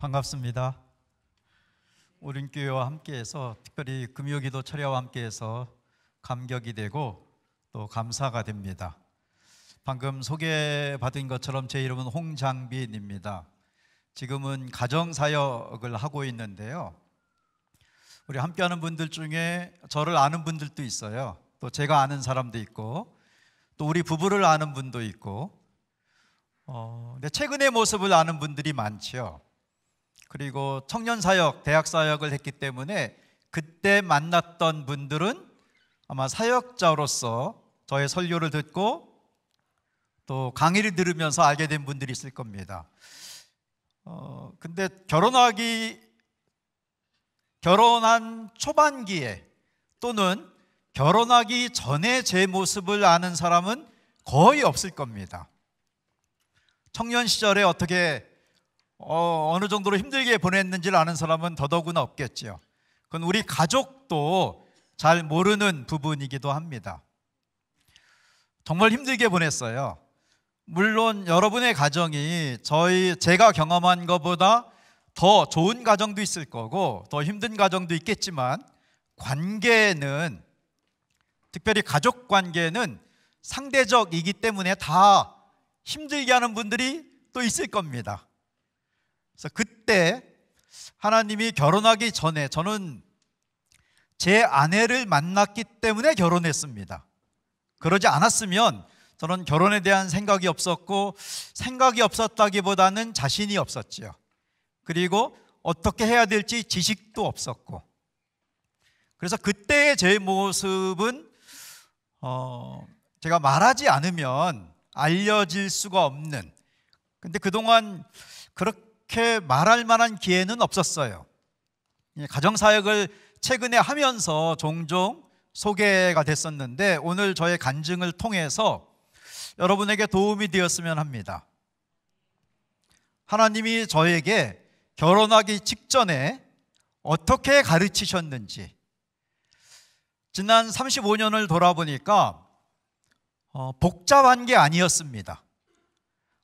반갑습니다. 오륜교회와 함께해서 특별히 금요기도 철야와 함께해서 감격이 되고 또 감사가 됩니다. 방금 소개받은 것처럼 제 이름은 홍장빈입니다. 지금은 가정사역을 하고 있는데요, 우리 함께하는 분들 중에 저를 아는 분들도 있어요. 또 제가 아는 사람도 있고 또 우리 부부를 아는 분도 있고 근데 최근의 모습을 아는 분들이 많죠. 그리고 청년사역, 대학사역을 했기 때문에 그때 만났던 분들은 아마 사역자로서 저의 설교를 듣고 또 강의를 들으면서 알게 된 분들이 있을 겁니다. 근데 결혼한 초반기에 또는 결혼하기 전에 제 모습을 아는 사람은 거의 없을 겁니다. 청년 시절에 어떻게 어느 정도로 힘들게 보냈는지를 아는 사람은 더더구나 없겠죠. 그건 우리 가족도 잘 모르는 부분이기도 합니다. 정말 힘들게 보냈어요. 물론 여러분의 가정이 제가 경험한 것보다 더 좋은 가정도 있을 거고 더 힘든 가정도 있겠지만, 관계는, 특별히 가족 관계는 상대적이기 때문에 다 힘들게 하는 분들이 또 있을 겁니다. 그래서 그때 하나님이 결혼하기 전에 저는 제 아내를 만났기 때문에 결혼했습니다. 그러지 않았으면 저는 결혼에 대한 생각이 없었고, 생각이 없었다기보다는 자신이 없었죠. 그리고 어떻게 해야 될지 지식도 없었고, 그래서 그때의 제 모습은 제가 말하지 않으면 알려질 수가 없는, 근데 그동안 그렇게 말할 만한 기회는 없었어요. 가정사역을 최근에 하면서 종종 소개가 됐었는데 오늘 저의 간증을 통해서 여러분에게 도움이 되었으면 합니다. 하나님이 저에게 결혼하기 직전에 어떻게 가르치셨는지, 지난 35년을 돌아보니까 복잡한 게 아니었습니다.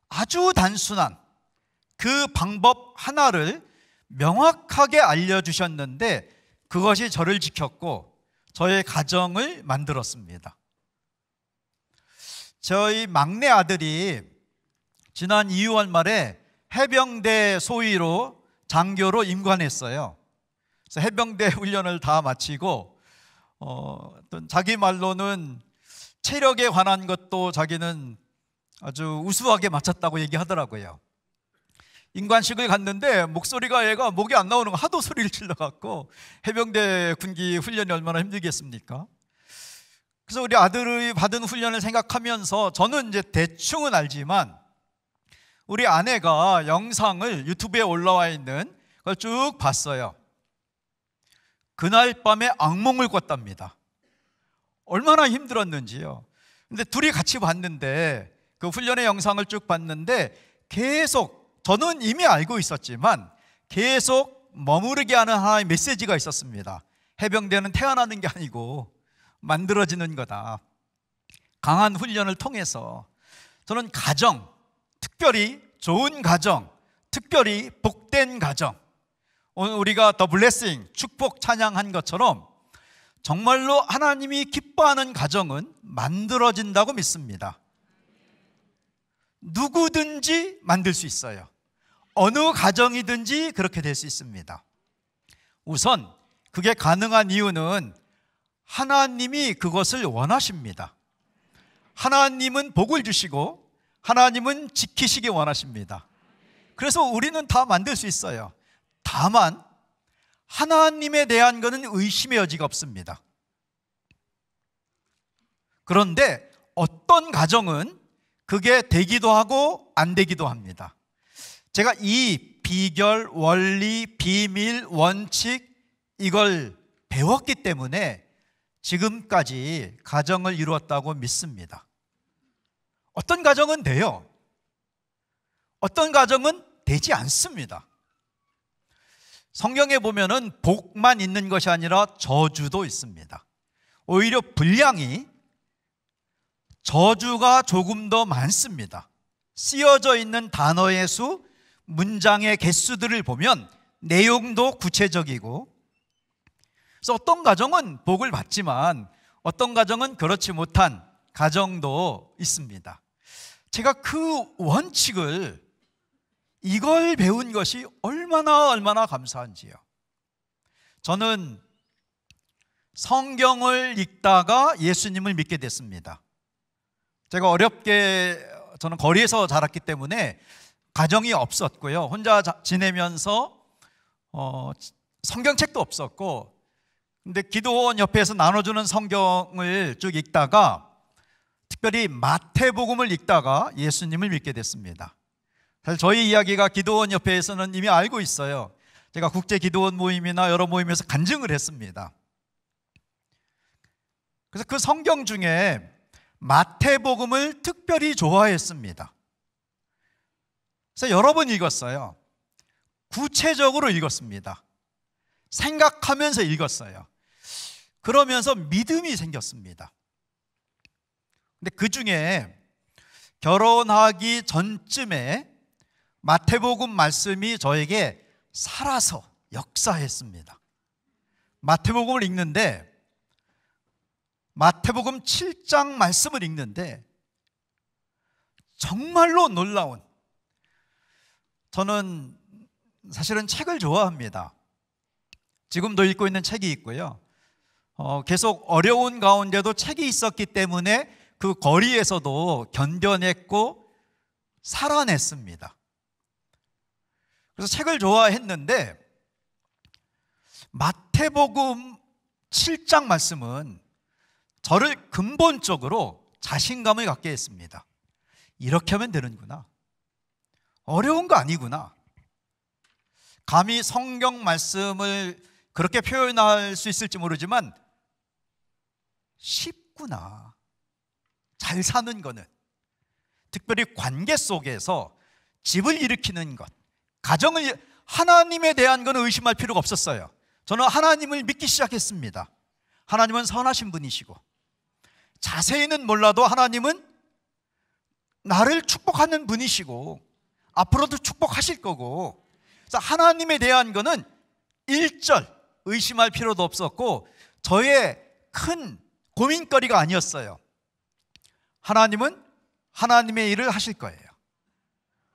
아주 단순한 그 방법 하나를 명확하게 알려주셨는데 그것이 저를 지켰고 저의 가정을 만들었습니다. 저희 막내 아들이 지난 2월 말에 해병대 소위로 장교로 임관했어요. 그래서 해병대 훈련을 다 마치고 자기 말로는 체력에 관한 것도 자기는 아주 우수하게 마쳤다고 얘기하더라고요. 임관식을 갔는데 목소리가, 얘가 목이 안 나오는 거, 하도 소리를 질러갖고. 해병대 군기 훈련이 얼마나 힘들겠습니까? 그래서 우리 아들이 받은 훈련을 생각하면서 저는 이제 대충은 알지만 우리 아내가 영상을 유튜브에 올라와 있는 걸 쭉 봤어요. 그날 밤에 악몽을 꿨답니다. 얼마나 힘들었는지요. 근데 둘이 같이 봤는데, 그 훈련의 영상을 쭉 봤는데 계속, 저는 이미 알고 있었지만 계속 머무르게 하는 하나의 메시지가 있었습니다. 해병대는 태어나는 게 아니고 만들어지는 거다. 강한 훈련을 통해서 저는 가정, 특별히 좋은 가정, 특별히 복된 가정, 오늘 우리가 더 블레싱, 축복 찬양한 것처럼 정말로 하나님이 기뻐하는 가정은 만들어진다고 믿습니다. 누구든지 만들 수 있어요. 어느 가정이든지 그렇게 될 수 있습니다. 우선 그게 가능한 이유는 하나님이 그것을 원하십니다. 하나님은 복을 주시고 하나님은 지키시기 원하십니다. 그래서 우리는 다 만들 수 있어요. 다만 하나님에 대한 것은 의심의 여지가 없습니다. 그런데 어떤 가정은 그게 되기도 하고 안 되기도 합니다. 제가 이 비결, 원리, 비밀, 원칙, 이걸 배웠기 때문에 지금까지 가정을 이루었다고 믿습니다. 어떤 가정은 돼요. 어떤 가정은 되지 않습니다. 성경에 보면은 복만 있는 것이 아니라 저주도 있습니다. 오히려 분량이, 저주가 조금 더 많습니다. 쓰여져 있는 단어의 수, 문장의 개수들을 보면 내용도 구체적이고, 그래서 어떤 가정은 복을 받지만 어떤 가정은 그렇지 못한 가정도 있습니다. 제가 그 원칙을, 이걸 배운 것이 얼마나 감사한지요. 저는 성경을 읽다가 예수님을 믿게 됐습니다. 제가 어렵게, 저는 거리에서 자랐기 때문에 가정이 없었고요. 혼자 지내면서 성경책도 없었고, 근데 기도원 옆에서 나눠주는 성경을 쭉 읽다가 특별히 마태복음을 읽다가 예수님을 믿게 됐습니다. 사실 저희 이야기가 기도원 옆에서는 이미 알고 있어요. 제가 국제 기도원 모임이나 여러 모임에서 간증을 했습니다. 그래서 그 성경 중에 마태복음을 특별히 좋아했습니다. 그래서 여러 번 읽었어요. 구체적으로 읽었습니다. 생각하면서 읽었어요. 그러면서 믿음이 생겼습니다. 근데 그 중에 결혼하기 전쯤에 마태복음 말씀이 저에게 살아서 역사했습니다. 마태복음을 읽는데, 마태복음 7장 말씀을 읽는데 정말로 놀라운, 저는 사실은 책을 좋아합니다. 지금도 읽고 있는 책이 있고요. 계속 어려운 가운데도 책이 있었기 때문에 그 거리에서도 견뎌냈고 살아냈습니다. 그래서 책을 좋아했는데 마태복음 7장 말씀은 저를 근본적으로 자신감을 갖게 했습니다. 이렇게 하면 되는구나. 어려운 거 아니구나. 감히 성경 말씀을 그렇게 표현할 수 있을지 모르지만 쉽구나. 잘 사는 거는, 특별히 관계 속에서 집을 일으키는 것, 가정을, 하나님에 대한 것은 의심할 필요가 없었어요. 저는 하나님을 믿기 시작했습니다. 하나님은 선하신 분이시고, 자세히는 몰라도 하나님은 나를 축복하는 분이시고 앞으로도 축복하실 거고, 그래서 하나님에 대한 것은 일절 의심할 필요도 없었고 저의 큰 고민거리가 아니었어요. 하나님은 하나님의 일을 하실 거예요.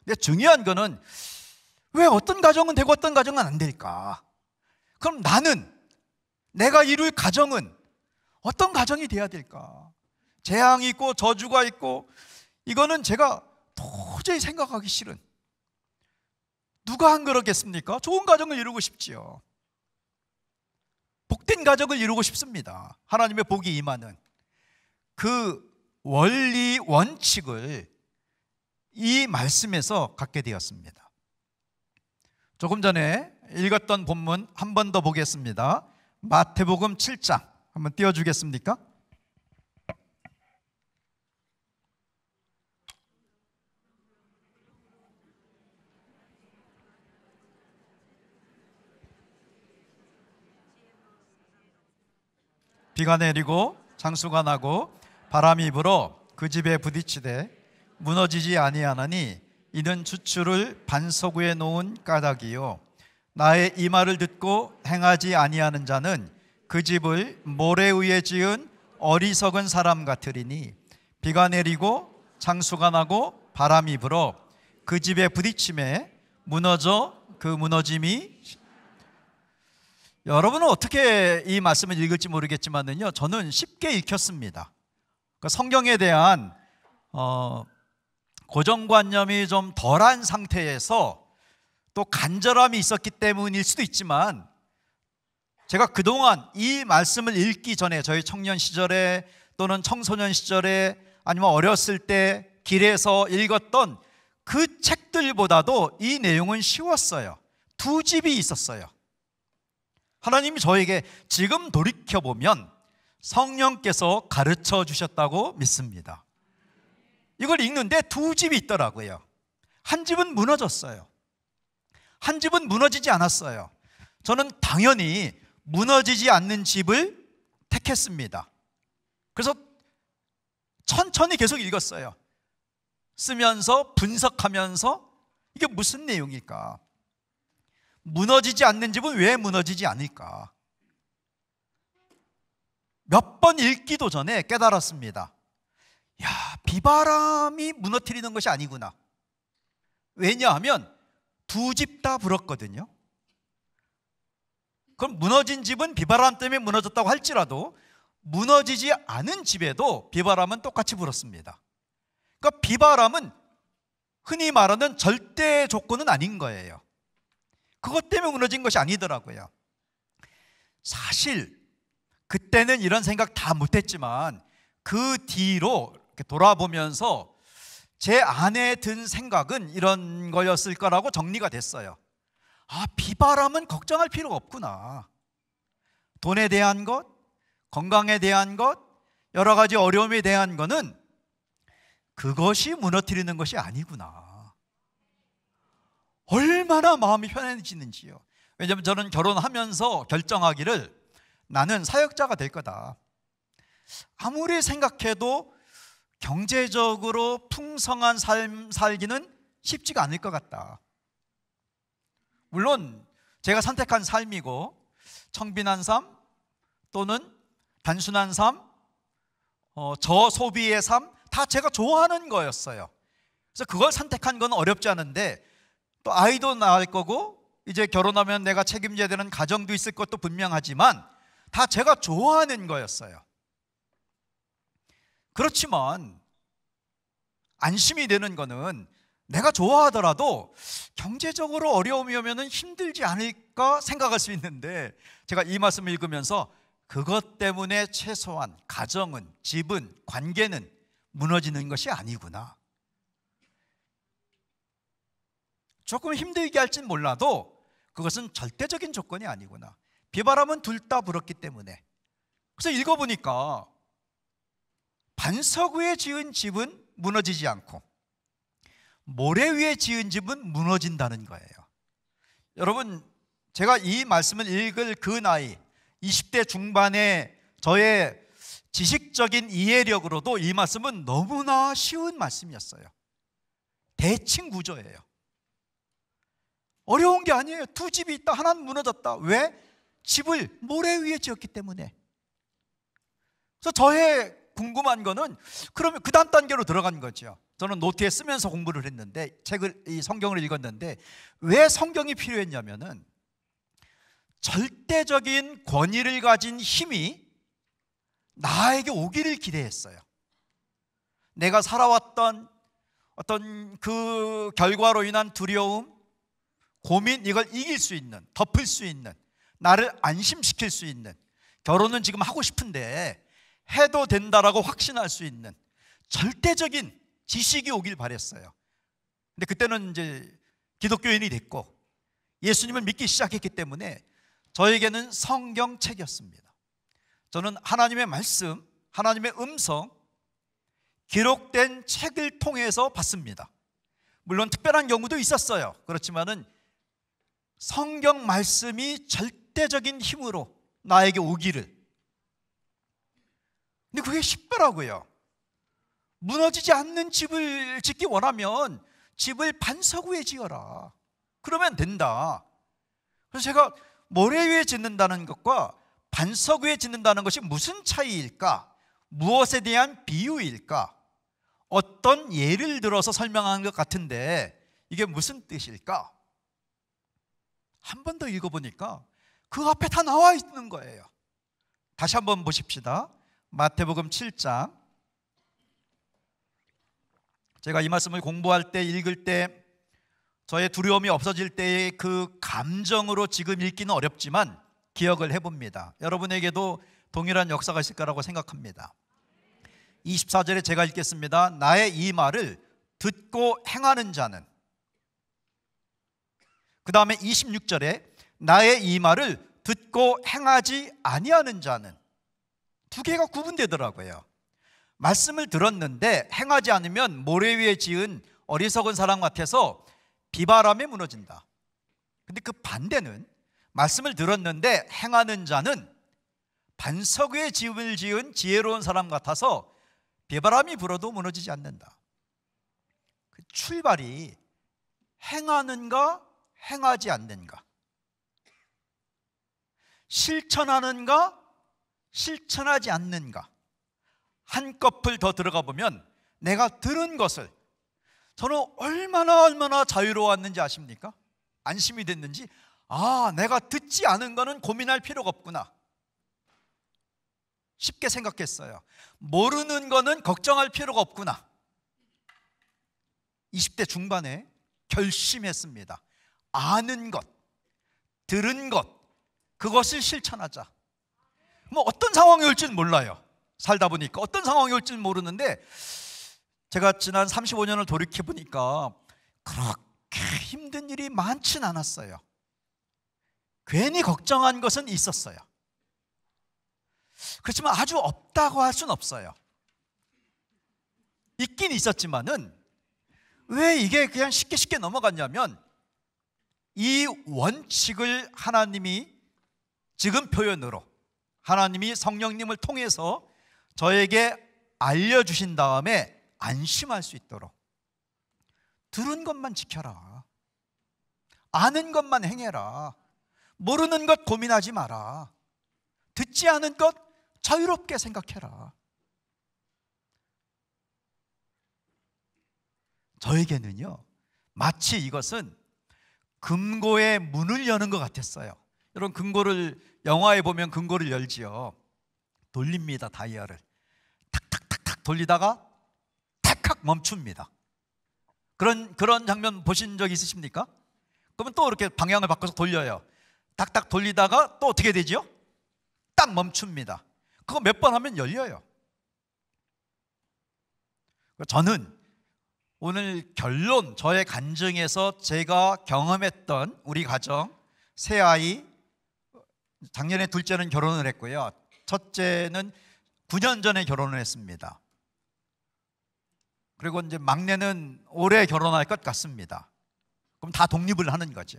근데 중요한 거는 왜 어떤 가정은 되고 어떤 가정은 안 될까? 그럼 나는, 내가 이룰 가정은 어떤 가정이 돼야 될까? 재앙이 있고 저주가 있고, 이거는 제가 도저히 생각하기 싫은, 누가 안 그러겠습니까? 좋은 가정을 이루고 싶지요. 복된 가정을 이루고 싶습니다. 하나님의 복이 임하는 그 원리, 원칙을 이 말씀에서 갖게 되었습니다. 조금 전에 읽었던 본문 한 번 더 보겠습니다. 마태복음 7장 한번 띄워주겠습니까? 비가 내리고 장수가 나고 바람이 불어 그 집에 부딪히되 무너지지 아니하나니 이는 주추를 반석 위에 놓은 까닭이요 나의 이 말을 듣고 행하지 아니하는 자는 그 집을 모래 위에 지은 어리석은 사람 같으리니 비가 내리고 장수가 나고 바람이 불어 그 집에 부딪힘에 무너져 그 무너짐이. 여러분은 어떻게 이 말씀을 읽을지 모르겠지만요, 저는 쉽게 읽혔습니다. 그러니까 성경에 대한 고정관념이 좀 덜한 상태에서 또 간절함이 있었기 때문일 수도 있지만, 제가 그동안 이 말씀을 읽기 전에, 저희 청년 시절에 또는 청소년 시절에 아니면 어렸을 때 길에서 읽었던 그 책들보다도 이 내용은 쉬웠어요. 두 집이 있었어요. 하나님이 저에게 지금 돌이켜보면 성령께서 가르쳐 주셨다고 믿습니다. 이걸 읽는데 두 집이 있더라고요. 한 집은 무너졌어요. 한 집은 무너지지 않았어요. 저는 당연히 무너지지 않는 집을 택했습니다. 그래서 천천히 계속 읽었어요. 쓰면서 분석하면서 이게 무슨 내용일까? 무너지지 않는 집은 왜 무너지지 않을까? 몇 번 읽기도 전에 깨달았습니다. 야, 비바람이 무너뜨리는 것이 아니구나. 왜냐하면 두 집 다 불었거든요. 그럼 무너진 집은 비바람 때문에 무너졌다고 할지라도 무너지지 않은 집에도 비바람은 똑같이 불었습니다. 그러니까 비바람은 흔히 말하는 절대 조건은 아닌 거예요. 그것 때문에 무너진 것이 아니더라고요. 사실 그때는 이런 생각 다 못했지만 그 뒤로 이렇게 돌아보면서 제 안에 든 생각은 이런 거였을 거라고 정리가 됐어요. 아, 비바람은 걱정할 필요가 없구나. 돈에 대한 것, 건강에 대한 것, 여러 가지 어려움에 대한 거는 그것이 무너뜨리는 것이 아니구나. 얼마나 마음이 편해지는지요. 왜냐하면 저는 결혼하면서 결정하기를 나는 사역자가 될 거다. 아무리 생각해도 경제적으로 풍성한 삶 살기는 쉽지가 않을 것 같다. 물론 제가 선택한 삶이고 청빈한 삶 또는 단순한 삶, 저소비의 삶 다 제가 좋아하는 거였어요. 그래서 그걸 선택한 건 어렵지 않은데 또 아이도 낳을 거고 이제 결혼하면 내가 책임져야 되는 가정도 있을 것도 분명하지만 다 제가 좋아하는 거였어요. 그렇지만 안심이 되는 거는 내가 좋아하더라도 경제적으로 어려움이 오면 힘들지 않을까 생각할 수 있는데 제가 이 말씀을 읽으면서 그것 때문에 최소한 가정은, 집은, 관계는 무너지는 것이 아니구나. 조금 힘들게 할진 몰라도 그것은 절대적인 조건이 아니구나. 비바람은 둘 다 불었기 때문에. 그래서 읽어보니까 반석 위에 지은 집은 무너지지 않고 모래 위에 지은 집은 무너진다는 거예요. 여러분, 제가 이 말씀을 읽을 그 나이 20대 중반의 저의 지식적인 이해력으로도 이 말씀은 너무나 쉬운 말씀이었어요. 대칭 구조예요. 어려운 게 아니에요. 두 집이 있다, 하나는 무너졌다. 왜? 집을 모래 위에 지었기 때문에. 그래서 저의 궁금한 거는 그러면 그 다음 단계로 들어간 거죠. 저는 노트에 쓰면서 공부를 했는데 이 성경을 읽었는데 왜 성경이 필요했냐면은 절대적인 권위를 가진 힘이 나에게 오기를 기대했어요. 내가 살아왔던 어떤 그 결과로 인한 두려움, 고민, 이걸 이길 수 있는, 덮을 수 있는, 나를 안심시킬 수 있는, 결혼은 지금 하고 싶은데 해도 된다라고 확신할 수 있는 절대적인 지식이 오길 바랬어요. 근데 그때는 이제 기독교인이 됐고 예수님을 믿기 시작했기 때문에 저에게는 성경책이었습니다. 저는 하나님의 말씀, 하나님의 음성, 기록된 책을 통해서 봤습니다. 물론 특별한 경우도 있었어요. 그렇지만은 성경 말씀이 절대적인 힘으로 나에게 오기를. 근데 그게 쉽더라고요. 무너지지 않는 집을 짓기 원하면 집을 반석 위에 지어라. 그러면 된다. 그래서 제가 모래 위에 짓는다는 것과 반석 위에 짓는다는 것이 무슨 차이일까? 무엇에 대한 비유일까? 어떤 예를 들어서 설명하는 것 같은데 이게 무슨 뜻일까? 한 번 더 읽어보니까 그 앞에 다 나와 있는 거예요. 다시 한번 보십시다. 마태복음 7장. 제가 이 말씀을 공부할 때, 읽을 때 저의 두려움이 없어질 때의 그 감정으로 지금 읽기는 어렵지만 기억을 해봅니다. 여러분에게도 동일한 역사가 있을 거라고 생각합니다. 24절에 제가 읽겠습니다. 나의 이 말을 듣고 행하는 자는, 그 다음에 26절에 나의 이 말을 듣고 행하지 아니하는 자는, 두 개가 구분되더라고요. 말씀을 들었는데 행하지 않으면 모래 위에 지은 어리석은 사람 같아서 비바람에 무너진다. 근데 그 반대는 말씀을 들었는데 행하는 자는 반석 위에 집을 지은 지혜로운 사람 같아서 비바람이 불어도 무너지지 않는다. 그 출발이 행하는가 행하지 않는가, 실천하는가 실천하지 않는가. 한꺼풀 더 들어가 보면 내가 들은 것을, 저는 얼마나 자유로웠는지 아십니까? 안심이 됐는지, 내가 듣지 않은 거는 고민할 필요가 없구나 쉽게 생각했어요. 모르는 거는 걱정할 필요가 없구나. 20대 중반에 결심했습니다. 아는 것, 들은 것, 그것을 실천하자. 뭐 어떤 상황이 올지는 몰라요. 살다 보니까 어떤 상황이 올지는 모르는데, 제가 지난 35년을 돌이켜 보니까 그렇게 힘든 일이 많진 않았어요. 괜히 걱정한 것은 있었어요. 그렇지만 아주 없다고 할 수는 없어요. 있긴 있었지만은 왜 이게 그냥 쉽게 넘어갔냐면, 이 원칙을 하나님이 지금 표현으로 하나님이 성령님을 통해서 저에게 알려주신 다음에 안심할 수 있도록, 들은 것만 지켜라, 아는 것만 행해라, 모르는 것 고민하지 마라, 듣지 않은 것 자유롭게 생각해라. 저에게는요, 마치 이것은 금고의 문을 여는 것 같았어요. 여러분, 금고를 영화에 보면 금고를 열지요. 돌립니다. 다이얼을 탁탁탁탁 돌리다가 탁탁 멈춥니다. 그런 장면 보신 적 있으십니까? 그러면 또 이렇게 방향을 바꿔서 돌려요. 탁탁 돌리다가 또 어떻게 되죠? 딱 멈춥니다. 그거 몇 번 하면 열려요. 저는 오늘 결론, 저의 간증에서 제가 경험했던 우리 가정, 새 아이, 작년에 둘째는 결혼을 했고요, 첫째는 9년 전에 결혼을 했습니다. 그리고 이제 막내는 올해 결혼할 것 같습니다. 그럼 다 독립을 하는 거죠.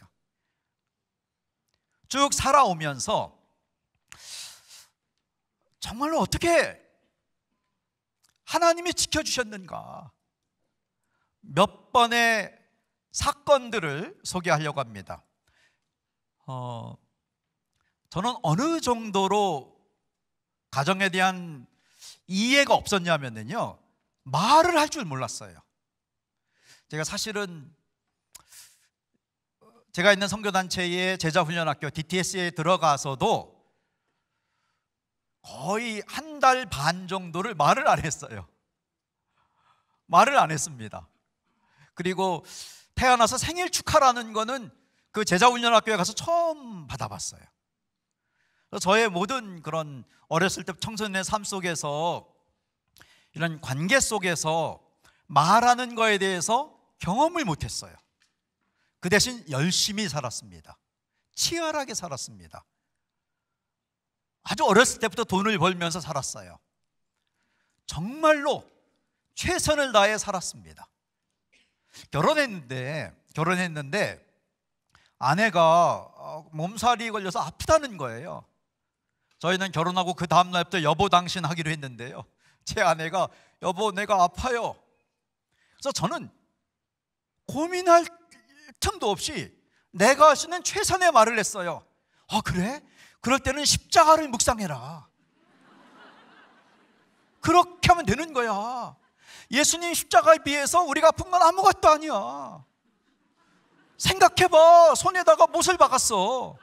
쭉 살아오면서 정말로 어떻게 하나님이 지켜주셨는가, 몇 번의 사건들을 소개하려고 합니다. 저는 어느 정도로 가정에 대한 이해가 없었냐면요, 말을 할 줄 몰랐어요. 제가 사실은 제가 있는 선교단체의 제자훈련학교 DTS에 들어가서도 거의 한 달 반 정도를 말을 안 했어요. 말을 안 했습니다. 그리고 태어나서 생일 축하라는 거는 그 제자훈련학교에 가서 처음 받아봤어요. 저의 모든 그런 어렸을 때 청소년의 삶 속에서, 이런 관계 속에서 말하는 거에 대해서 경험을 못했어요. 그 대신 열심히 살았습니다. 치열하게 살았습니다. 아주 어렸을 때부터 돈을 벌면서 살았어요. 정말로 최선을 다해 살았습니다. 결혼했는데 아내가 몸살이 걸려서 아프다는 거예요. 저희는 결혼하고 그 다음 날부터 여보 당신 하기로 했는데요, 제 아내가 여보 내가 아파요. 그래서 저는 고민할 틈도 없이 내가 할 수 있는 최선의 말을 했어요. 그래? 그럴 때는 십자가를 묵상해라. 그렇게 하면 되는 거야. 예수님 십자가에 비해서 우리가 아픈 건 아무것도 아니야. 생각해봐. 손에다가 못을 박았어.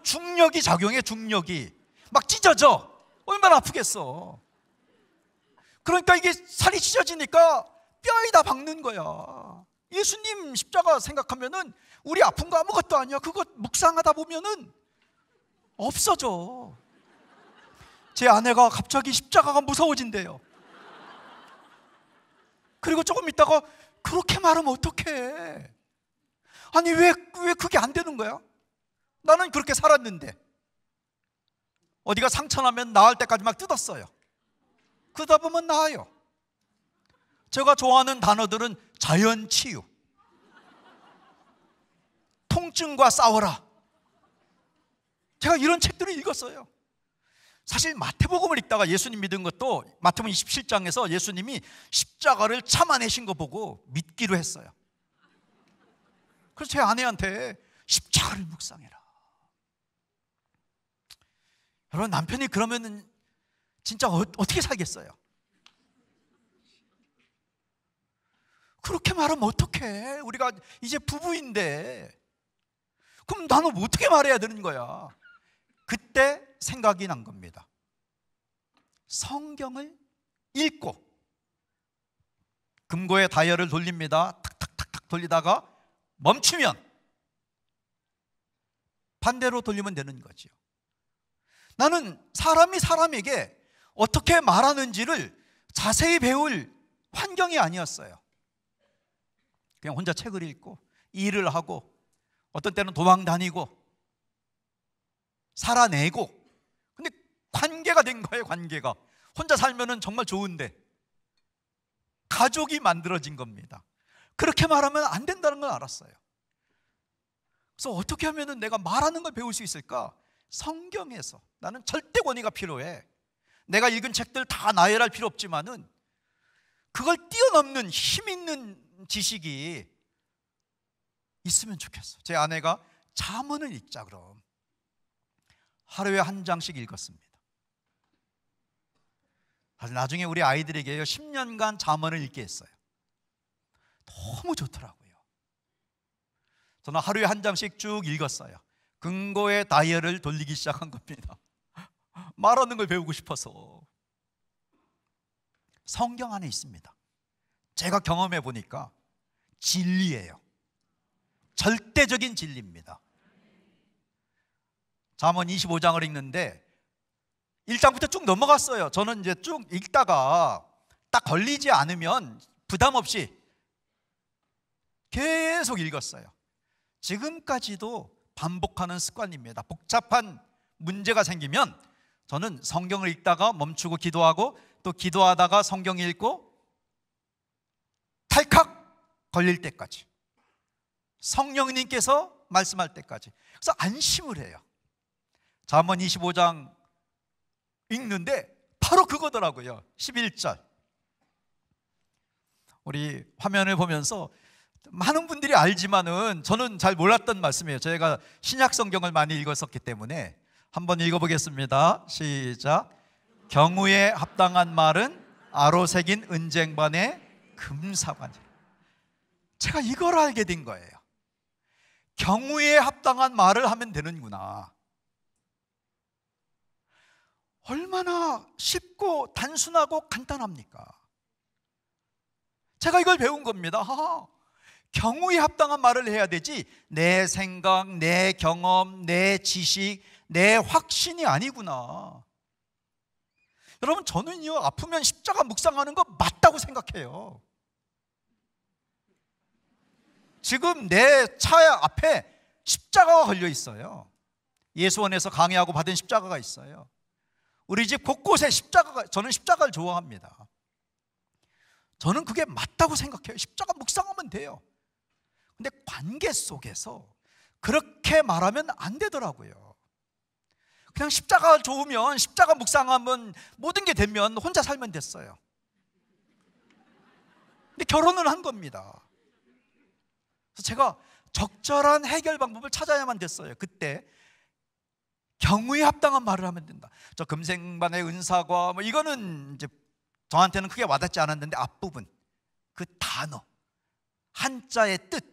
중력이 작용해. 중력이 막 찢어져. 얼마나 아프겠어. 그러니까 이게 살이 찢어지니까 뼈에다 박는 거야. 예수님 십자가 생각하면은 우리 아픈 거 아무것도 아니야. 그거 묵상하다 보면은 없어져. 제 아내가 갑자기 십자가가 무서워진대요. 그리고 조금 있다가 그렇게 말하면 어떡해. 아니 왜 그게 안 되는 거야? 나는 그렇게 살았는데. 어디가 상처나면 나을 때까지 막 뜯었어요. 그러다 보면 나아요. 제가 좋아하는 단어들은 자연치유, 통증과 싸워라. 제가 이런 책들을 읽었어요. 사실 마태복음을 읽다가 예수님 믿은 것도 마태복음 27장에서 예수님이 십자가를 참아내신 거 보고 믿기로 했어요. 그래서 제 아내한테 십자가를 묵상해라. 여러분, 남편이 그러면은 진짜 어떻게 살겠어요? 그렇게 말하면 어떡해? 우리가 이제 부부인데. 그럼 나는 어떻게 말해야 되는 거야? 그때 생각이 난 겁니다. 성경을 읽고 금고의 다이얼을 돌립니다. 탁탁탁탁 돌리다가 멈추면 반대로 돌리면 되는 거죠. 나는 사람이 사람에게 어떻게 말하는지를 자세히 배울 환경이 아니었어요. 그냥 혼자 책을 읽고 일을 하고 어떤 때는 도망 다니고 살아내고, 근데 관계가 된 거예요. 관계가 혼자 살면은 정말 좋은데 가족이 만들어진 겁니다. 그렇게 말하면 안 된다는 걸 알았어요. 그래서 어떻게 하면 내가 말하는 걸 배울 수 있을까? 성경에서. 나는 절대 권위가 필요해. 내가 읽은 책들 다 나열할 필요 없지만은 그걸 뛰어넘는 힘 있는 지식이 있으면 좋겠어. 제 아내가 잠언을 읽자 그럼 하루에 한 장씩 읽었습니다. 사실 나중에 우리 아이들에게요 10년간 잠언을 읽게 했어요. 너무 좋더라고요. 저는 하루에 한 장씩 쭉 읽었어요. 금고의 다이얼을 돌리기 시작한 겁니다. 말하는 걸 배우고 싶어서. 성경 안에 있습니다. 제가 경험해 보니까 진리예요. 절대적인 진리입니다. 잠언 25장을 읽는데 1장부터 쭉 넘어갔어요. 저는 이제 쭉 읽다가 딱 걸리지 않으면 부담 없이 계속 읽었어요. 지금까지도 반복하는 습관입니다. 복잡한 문제가 생기면 저는 성경을 읽다가 멈추고 기도하고 또 기도하다가 성경 읽고 탈칵 걸릴 때까지, 성령님께서 말씀할 때까지. 그래서 안심을 해요. 잠언 25장 읽는데 바로 그거더라고요. 11절. 우리 화면을 보면서 많은 분들이 알지만은 저는 잘 몰랐던 말씀이에요. 저희가 신약 성경을 많이 읽었었기 때문에 한번 읽어보겠습니다. 시작. 경우에 합당한 말은 아로 새긴 은쟁반의 금사관이라. 제가 이걸 알게 된 거예요. 경우에 합당한 말을 하면 되는구나. 얼마나 쉽고 단순하고 간단합니까? 제가 이걸 배운 겁니다. 경우에 합당한 말을 해야 되지 내 생각, 내 경험, 내 지식, 내 확신이 아니구나. 여러분, 저는요 아프면 십자가 묵상하는 거 맞다고 생각해요. 지금 내 차 앞에 십자가가 걸려 있어요. 예수원에서 강의하고 받은 십자가가 있어요. 우리 집 곳곳에 십자가가, 저는 십자가를 좋아합니다. 저는 그게 맞다고 생각해요. 십자가 묵상하면 돼요. 근데 관계 속에서 그렇게 말하면 안 되더라고요. 그냥 십자가가 좋으면, 십자가 묵상하면 모든 게 되면 혼자 살면 됐어요. 근데 결혼을 한 겁니다. 그래서 제가 적절한 해결 방법을 찾아야만 됐어요. 그때 경우에 합당한 말을 하면 된다. 저 금생반의 은사과 뭐 이거는 이제 저한테는 크게 와닿지 않았는데 앞부분 그 단어 한자의 뜻,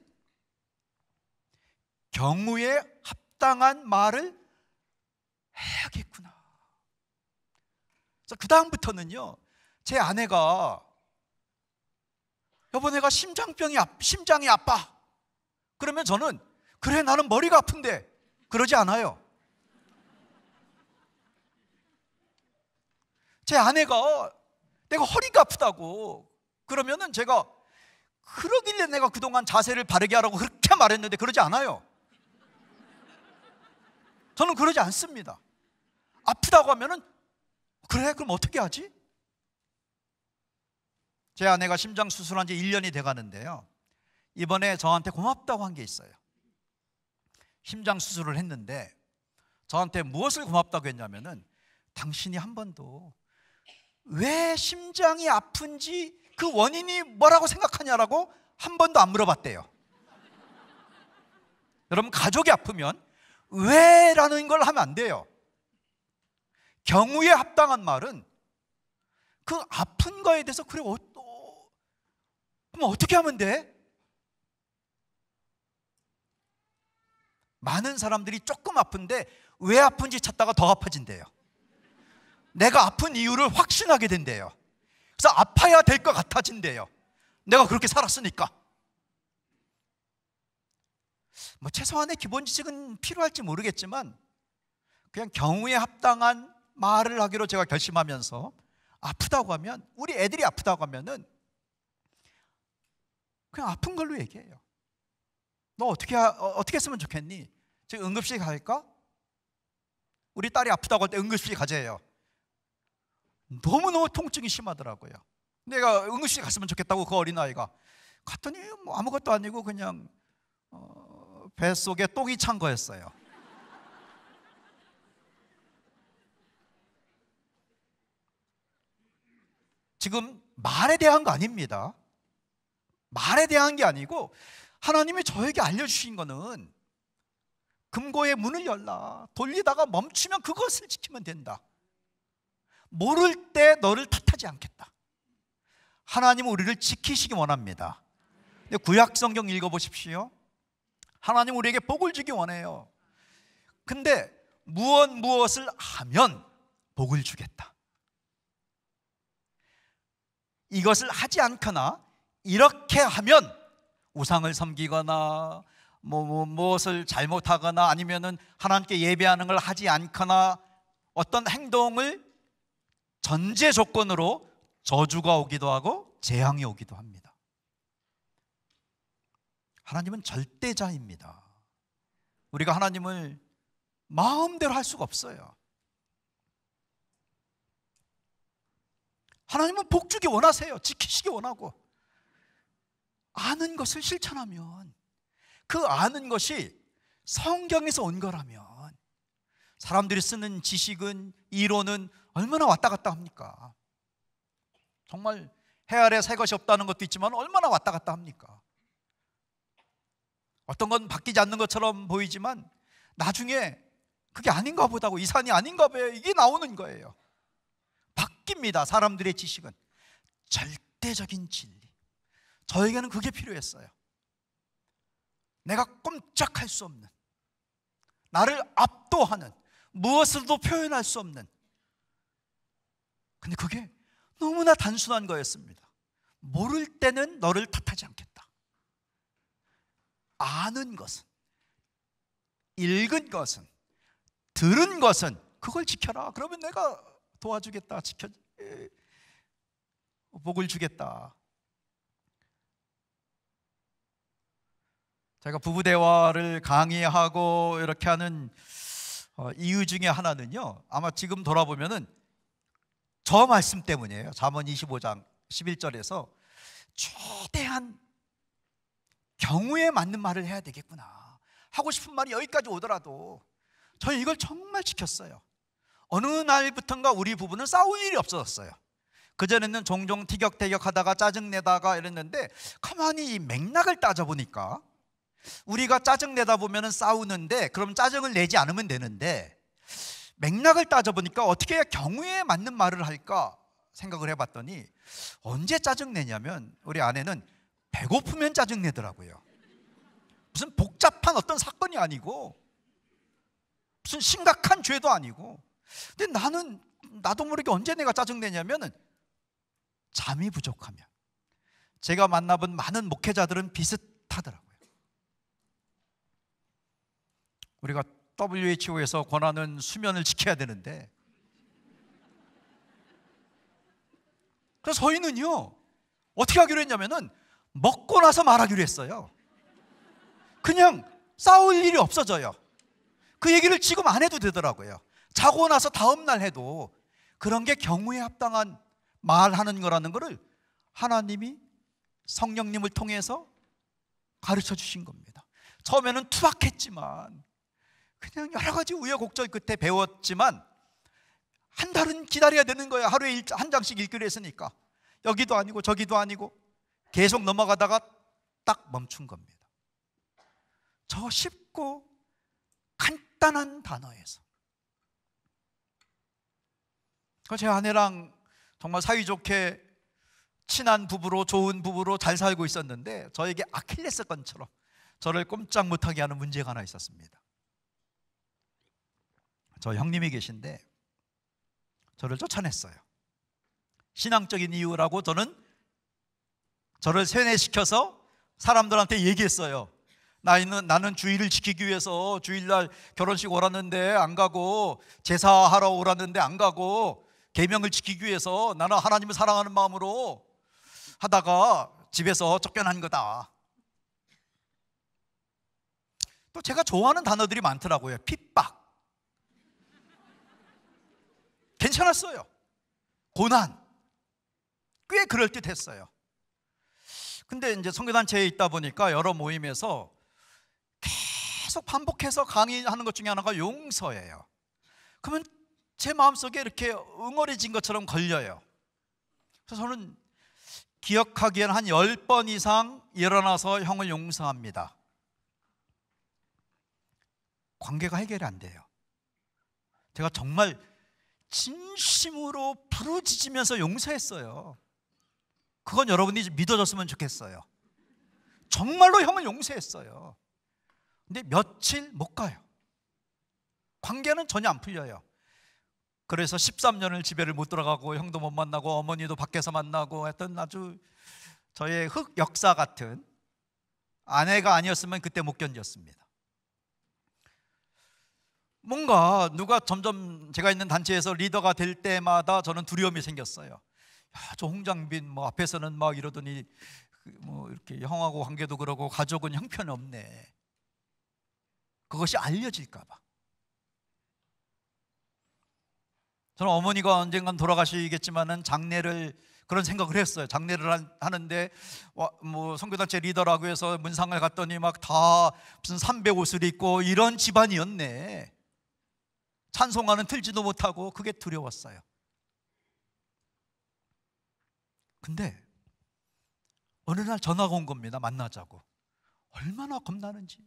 경우에 합당한 말을 해야겠구나. 그래서 그 다음부터는요 제 아내가 여보 내가 심장이 아파. 그러면 저는 그래 나는 머리가 아픈데 그러지 않아요. 제 아내가 내가 허리가 아프다고 그러면은 제가 그러길래 내가 그동안 자세를 바르게 하라고 그렇게 말했는데 그러지 않아요. 저는 그러지 않습니다. 아프다고 하면은 그래 그럼 어떻게 하지? 제 아내가 심장 수술한 지 1년이 돼 가는데요 이번에 저한테 고맙다고 한 게 있어요. 심장 수술을 했는데 저한테 무엇을 고맙다고 했냐면은 당신이 한 번도 왜 심장이 아픈지 그 원인이 뭐라고 생각하냐라고 한 번도 안 물어봤대요. 여러분, 가족이 아프면 왜라는 걸 하면 안 돼요. 경우에 합당한 말은 그 아픈 거에 대해서 그래, 그럼 어떻게 하면 돼? 많은 사람들이 조금 아픈데 왜 아픈지 찾다가 더 아파진대요. 내가 아픈 이유를 확신하게 된대요. 그래서 아파야 될 것 같아진대요. 내가 그렇게 살았으니까. 뭐 최소한의 기본 지식은 필요할지 모르겠지만 그냥 경우에 합당한 말을 하기로 제가 결심하면서 아프다고 하면, 우리 애들이 아프다고 하면은 그냥 아픈 걸로 얘기해요. 너 어떻게 했으면 좋겠니? 지금 응급실 갈까? 우리 딸이 아프다고 할 때 응급실 가재요. 너무너무 통증이 심하더라고요. 내가 응급실 갔으면 좋겠다고, 그 어린아이가 갔더니 뭐 아무것도 아니고 그냥 뱃속에 똥이 찬 거였어요. 지금 말에 대한 거 아닙니다. 말에 대한 게 아니고 하나님이 저에게 알려주신 거는 금고의 문을 열라, 돌리다가 멈추면 그것을 지키면 된다. 모를 때 너를 탓하지 않겠다. 하나님은 우리를 지키시기 원합니다. 구약 성경 읽어보십시오. 하나님 우리에게 복을 주기 원해요. 근데 무엇을 하면 복을 주겠다. 이것을 하지 않거나 이렇게 하면 우상을 섬기거나 무엇을 잘못하거나 아니면은 하나님께 예배하는 걸 하지 않거나 어떤 행동을 전제 조건으로 저주가 오기도 하고 재앙이 오기도 합니다. 하나님은 절대자입니다. 우리가 하나님을 마음대로 할 수가 없어요. 하나님은 복 주기 원하세요. 지키시기 원하고, 아는 것을 실천하면, 그 아는 것이 성경에서 온 거라면, 사람들이 쓰는 지식은, 이론은 얼마나 왔다 갔다 합니까? 정말 해 아래 새 것이 없다는 것도 있지만 얼마나 왔다 갔다 합니까? 어떤 건 바뀌지 않는 것처럼 보이지만 나중에 그게 아닌가 보다고, 이 산이 아닌가 봐요, 이게 나오는 거예요. 바뀝니다. 사람들의 지식은. 절대적인 진리, 저에게는 그게 필요했어요. 내가 꼼짝할 수 없는, 나를 압도하는, 무엇을도 표현할 수 없는, 근데 그게 너무나 단순한 거였습니다. 모를 때는 너를 탓하지 않겠다. 아는 것은, 읽은 것은, 들은 것은 그걸 지켜라. 그러면 내가 도와주겠다, 복을 주겠다. 제가 부부 대화를 강의하고 이렇게 하는 이유 중에 하나는요, 아마 지금 돌아보면은 저 말씀 때문이에요. 잠언 25장 11절에서 최대한 경우에 맞는 말을 해야 되겠구나 하고 싶은 말이 여기까지 오더라도 저는 이걸 정말 지켰어요. 어느 날부턴가 우리 부부는 싸울 일이 없어졌어요. 그전에는 종종 티격태격하다가 짜증내다가 이랬는데, 가만히 이 맥락을 따져보니까 우리가 짜증내다 보면 싸우는데, 그럼 짜증을 내지 않으면 되는데, 맥락을 따져보니까 어떻게 해야 경우에 맞는 말을 할까 생각을 해봤더니, 언제 짜증내냐면 우리 아내는 배고프면 짜증내더라고요. 무슨 복잡한 어떤 사건이 아니고 무슨 심각한 죄도 아니고. 근데 나도 모르게 언제 내가 짜증내냐면 잠이 부족하면. 제가 만나본 많은 목회자들은 비슷하더라고요. 우리가 WHO에서 권하는 수면을 지켜야 되는데, 그래서 저희는요 어떻게 하기로 했냐면은 먹고 나서 말하기로 했어요. 그냥 싸울 일이 없어져요. 그 얘기를 지금 안 해도 되더라고요. 자고 나서 다음날 해도 그런 게 경우에 합당한 말하는 거라는 거를 하나님이 성령님을 통해서 가르쳐 주신 겁니다. 처음에는 투박했지만, 그냥 여러 가지 우여곡절 끝에 배웠지만, 한 달은 기다려야 되는 거예요. 하루에 한 장씩 읽기로 했으니까. 여기도 아니고 저기도 아니고 계속 넘어가다가 딱 멈춘 겁니다. 저 쉽고 쉽고 간단한 단어에서. 제 아내랑 정말 사이좋게 친한 부부로, 좋은 부부로 잘 살고 있었는데 저에게 아킬레스건처럼 저를 꼼짝 못하게 하는 문제가 하나 있었습니다. 저 형님이 계신데 저를 쫓아냈어요. 신앙적인 이유라고 저를 세뇌시켜서 사람들한테 얘기했어요. 나는 주일을 지키기 위해서 주일날 결혼식 오랐는데 안 가고, 제사하러 오랐는데 안 가고, 계명을 지키기 위해서 나는 하나님을 사랑하는 마음으로 하다가 집에서 쫓겨난 거다. 또 제가 좋아하는 단어들이 많더라고요. 핍박, 괜찮았어요. 고난, 꽤 그럴듯했어요. 근데 이제 선교단체에 있다 보니까 여러 모임에서 계속 반복해서 강의하는 것 중에 하나가 용서예요. 그러면 제 마음속에 이렇게 응어리진 것처럼 걸려요. 그래서 저는 기억하기에는 한 10번 이상 일어나서 형을 용서합니다. 관계가 해결이 안 돼요. 제가 정말 진심으로 부르짖으면서 용서했어요. 그건 여러분이 믿어줬으면 좋겠어요. 정말로 형을 용서했어요. 근데 며칠 못 가요. 관계는 전혀 안 풀려요. 그래서 13년을 집에를 못 들어가고, 형도 못 만나고, 어머니도 밖에서 만나고 했던 아주 저의 흑역사 같은, 아내가 아니었으면 그때 못 견뎠습니다. 뭔가 누가 점점 제가 있는 단체에서 리더가 될 때마다 저는 두려움이 생겼어요. 야, 저 홍장빈 앞에서는 막 이러더니 이렇게 형하고 관계도 그러고 가족은 형편없네. 그것이 알려질까 봐. 저는 어머니가 언젠간 돌아가시겠지만은 장례를, 그런 생각을 했어요. 장례를 하는데 선교단체 리더라고 해서 문상을 갔더니 막 다 무슨 삼배 옷을 입고 이런 집안이었네. 찬송가는 틀지도 못하고. 그게 두려웠어요. 근데 어느 날 전화가 온 겁니다. 만나자고. 얼마나 겁나는지.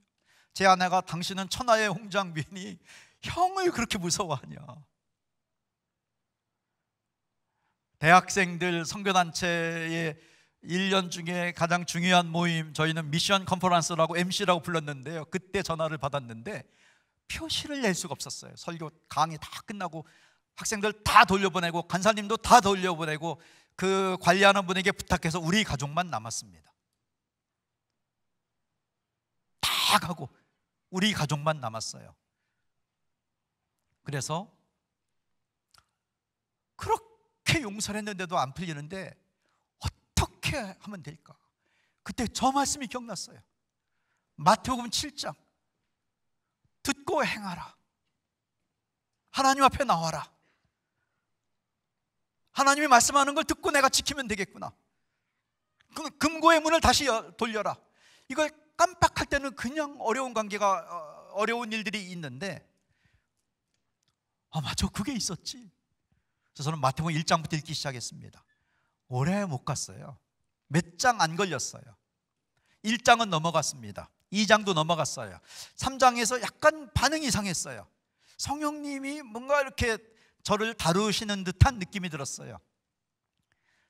제 아내가 당신은 천하의 홍장빈이 형을 그렇게 무서워하냐. 대학생들 선교단체의 1년 중에 가장 중요한 모임, 저희는 미션 컨퍼런스라고 MC라고 불렀는데요. 그때 전화를 받았는데 표시를 낼 수가 없었어요. 설교 강의 다 끝나고 학생들 다 돌려보내고 간사님도 다 돌려보내고 그 관리하는 분에게 부탁해서 우리 가족만 남았습니다. 다 가고 우리 가족만 남았어요. 그래서 그렇게 용서를 했는데도 안 풀리는데 어떻게 하면 될까? 그때 저 말씀이 기억났어요. 마태복음 7장. 듣고 행하라. 하나님 앞에 나와라. 하나님이 말씀하는 걸 듣고 내가 지키면 되겠구나. 금고의 문을 다시 돌려라. 이걸 깜빡할 때는 그냥 어려운 관계가, 어려운 일들이 있는데, 맞아, 그게 있었지. 그래서 저는 마태복음 1장부터 읽기 시작했습니다. 오래 못 갔어요. 몇 장 안 걸렸어요. 1장은 넘어갔습니다. 2장도 넘어갔어요. 3장에서 약간 반응이 이상했어요. 성령님이 뭔가 이렇게 저를 다루시는 듯한 느낌이 들었어요.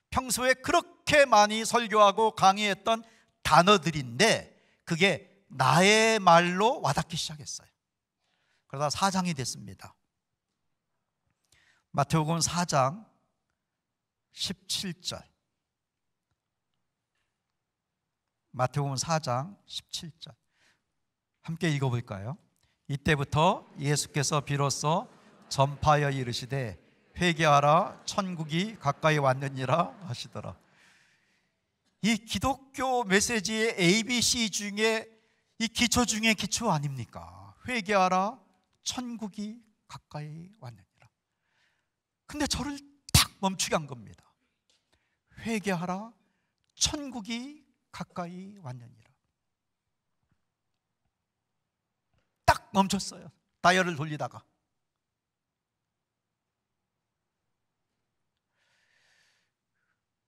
평소에 그렇게 많이 설교하고 강의했던 단어들인데 그게 나의 말로 와닿기 시작했어요. 그러다 4장이 됐습니다. 마태복음 4장 17절. 마태복음 4장 17절 함께 읽어볼까요? 이때부터 예수께서 비로소 전파하여 이르시되 회개하라 천국이 가까이 왔느니라 하시더라. 이 기독교 메시지의 ABC 중에 이 기초 중에 기초 아닙니까? 회개하라 천국이 가까이 왔느니라. 근데 저를 탁 멈추게 한 겁니다. 회개하라 천국이 가까이 왔느니라. 딱 멈췄어요. 다이얼을 돌리다가.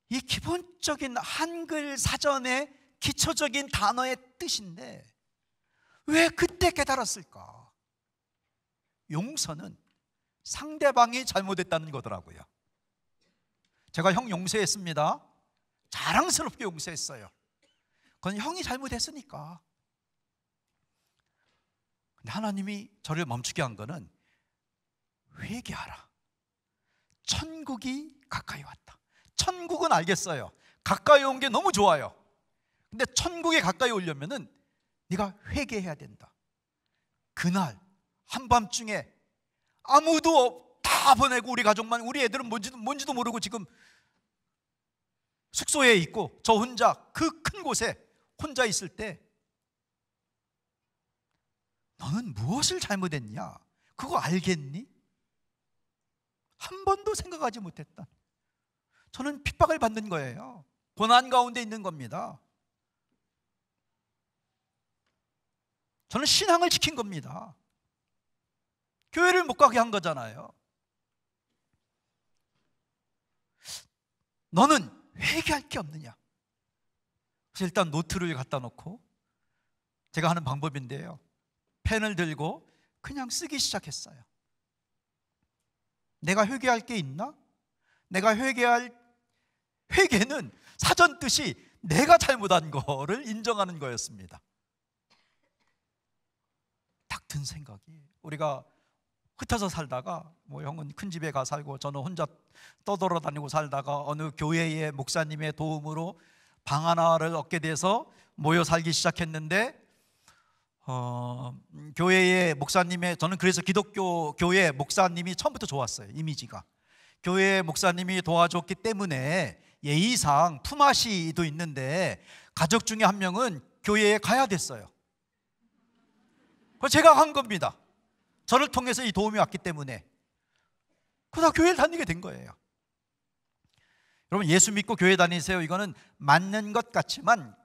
이 기본적인 한글 사전의 기초적인 단어의 뜻인데 왜 그때 깨달았을까? 용서는 상대방이 잘못했다는 거더라고요. 제가 형 용서했습니다. 자랑스럽게 용서했어요. 그건 형이 잘못했으니까. 근데 하나님이 저를 멈추게 한 거는 회개하라. 천국이 가까이 왔다. 천국은 알겠어요. 가까이 온 게 너무 좋아요. 근데 천국에 가까이 오려면은 네가 회개해야 된다. 그날 한밤중에 아무도 다 보내고 우리 가족만, 우리 애들은 뭔지도 모르고 지금 숙소에 있고 저 혼자 그 큰 곳에 혼자 있을 때 너는 무엇을 잘못했냐? 그거 알겠니? 한 번도 생각하지 못했다. 저는 핍박을 받는 거예요. 고난 가운데 있는 겁니다. 저는 신앙을 지킨 겁니다. 교회를 못 가게 한 거잖아요. 너는 회개할 게 없느냐? 그래서 일단 노트를 갖다 놓고, 제가 하는 방법인데요, 펜을 들고 그냥 쓰기 시작했어요. 내가 회개할 게 있나? 내가 회개는 사전 뜻이 내가 잘못한 거를 인정하는 거였습니다. 딱 든 생각이, 우리가 흩어져 살다가 형은 큰 집에 가 살고 저는 혼자 떠돌아다니고 살다가 어느 교회의 목사님의 도움으로 방 하나를 얻게 돼서 모여 살기 시작했는데, 교회의 목사님의, 저는 그래서 기독교 교회 목사님이 처음부터 좋았어요. 이미지가 교회 목사님이 도와줬기 때문에 예의상 품앗이도 있는데 가족 중에 한 명은 교회에 가야 됐어요. 그래서 제가 간 겁니다. 저를 통해서 이 도움이 왔기 때문에. 그러다 교회를 다니게 된 거예요. 여러분, 예수 믿고 교회 다니세요, 이거는 맞는 것 같지만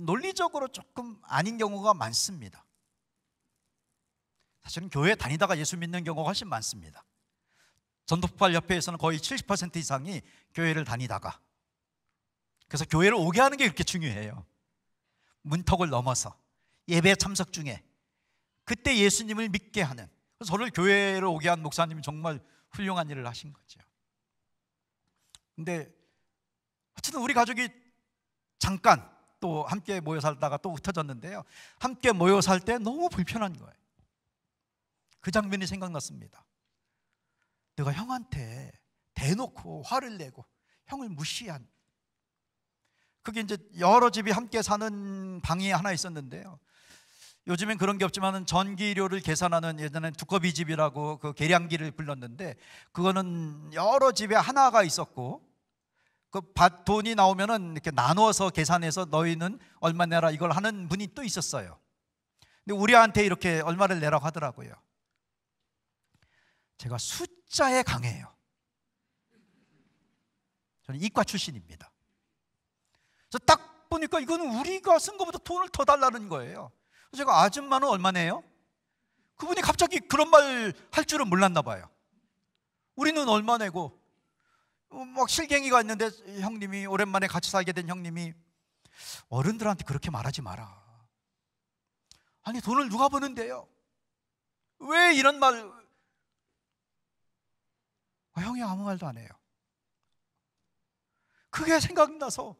논리적으로 조금 아닌 경우가 많습니다. 사실은 교회 다니다가 예수 믿는 경우가 훨씬 많습니다. 전도폭발협회에서는 거의 70% 이상이 교회를 다니다가, 그래서 교회를 오게 하는 게 그렇게 중요해요. 문턱을 넘어서 예배 참석 중에 그때 예수님을 믿게 하는, 그래서 저를 교회를 오게 한 목사님이 정말 훌륭한 일을 하신 거죠. 근데 어쨌든 우리 가족이 잠깐 또 함께 모여 살다가 또 흩어졌는데요, 함께 모여 살 때 너무 불편한 거예요. 그 장면이 생각났습니다. 내가 형한테 대놓고 화를 내고 형을 무시한, 그게 이제 여러 집이 함께 사는 방이 하나 있었는데요, 요즘엔 그런 게 없지만 전기료를 계산하는, 예전엔 두꺼비 집이라고 그 계량기를 불렀는데, 그거는 여러 집에 하나가 있었고, 그 돈이 나오면은 이렇게 나눠서 계산해서 너희는 얼마 내라, 이걸 하는 분이 또 있었어요. 근데 우리한테 이렇게 얼마를 내라고 하더라고요. 제가 숫자에 강해요. 저는 이과 출신입니다. 그래서 딱 보니까 이거는 우리가 쓴 것보다 돈을 더 달라는 거예요. 그래서 제가 아줌마는 얼마 내요? 그분이 갑자기 그런 말 할 줄은 몰랐나 봐요. 우리는 얼마 내고, 막 실갱이가 있는데 형님이, 오랜만에 같이 살게 된 형님이, 어른들한테 그렇게 말하지 마라. 아니, 돈을 누가 버는데요? 왜 이런 말? 형이 아무 말도 안 해요. 그게 생각나서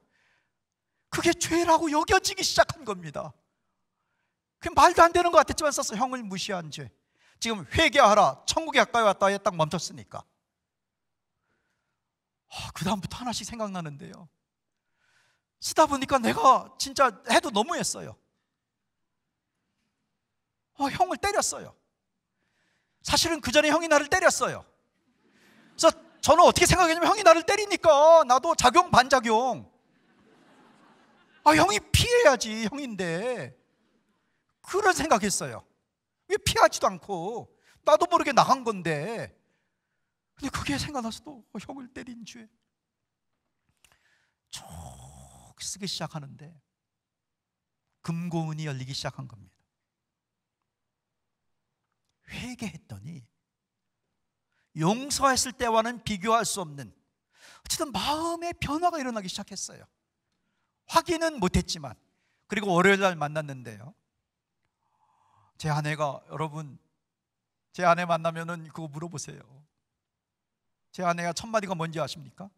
그게 죄라고 여겨지기 시작한 겁니다. 그게 말도 안 되는 것 같았지만 써서 형을 무시한 죄. 지금 회개하라, 천국에 가까이 왔다에 딱 멈췄으니까. 그 다음부터 하나씩 생각나는데요, 쓰다 보니까 내가 진짜 해도 너무했어요. 형을 때렸어요. 사실은 그 전에 형이 나를 때렸어요. 그래서 저는 어떻게 생각했냐면, 형이 나를 때리니까 나도 작용 반작용, 형이 피해야지, 형인데, 그런 생각했어요. 왜 피하지도 않고 나도 모르게 나간 건데. 근데 그게 생각나서 또 형을 때린 죄 쭉 쓰기 시작하는데 금고문이 열리기 시작한 겁니다. 회개했더니 용서했을 때와는 비교할 수 없는, 어쨌든 마음의 변화가 일어나기 시작했어요. 확인은 못했지만. 그리고 월요일 날 만났는데요, 제 아내가, 여러분, 제 아내 만나면은 그거 물어보세요. 제 아내가 첫 마디가 뭔지 아십니까?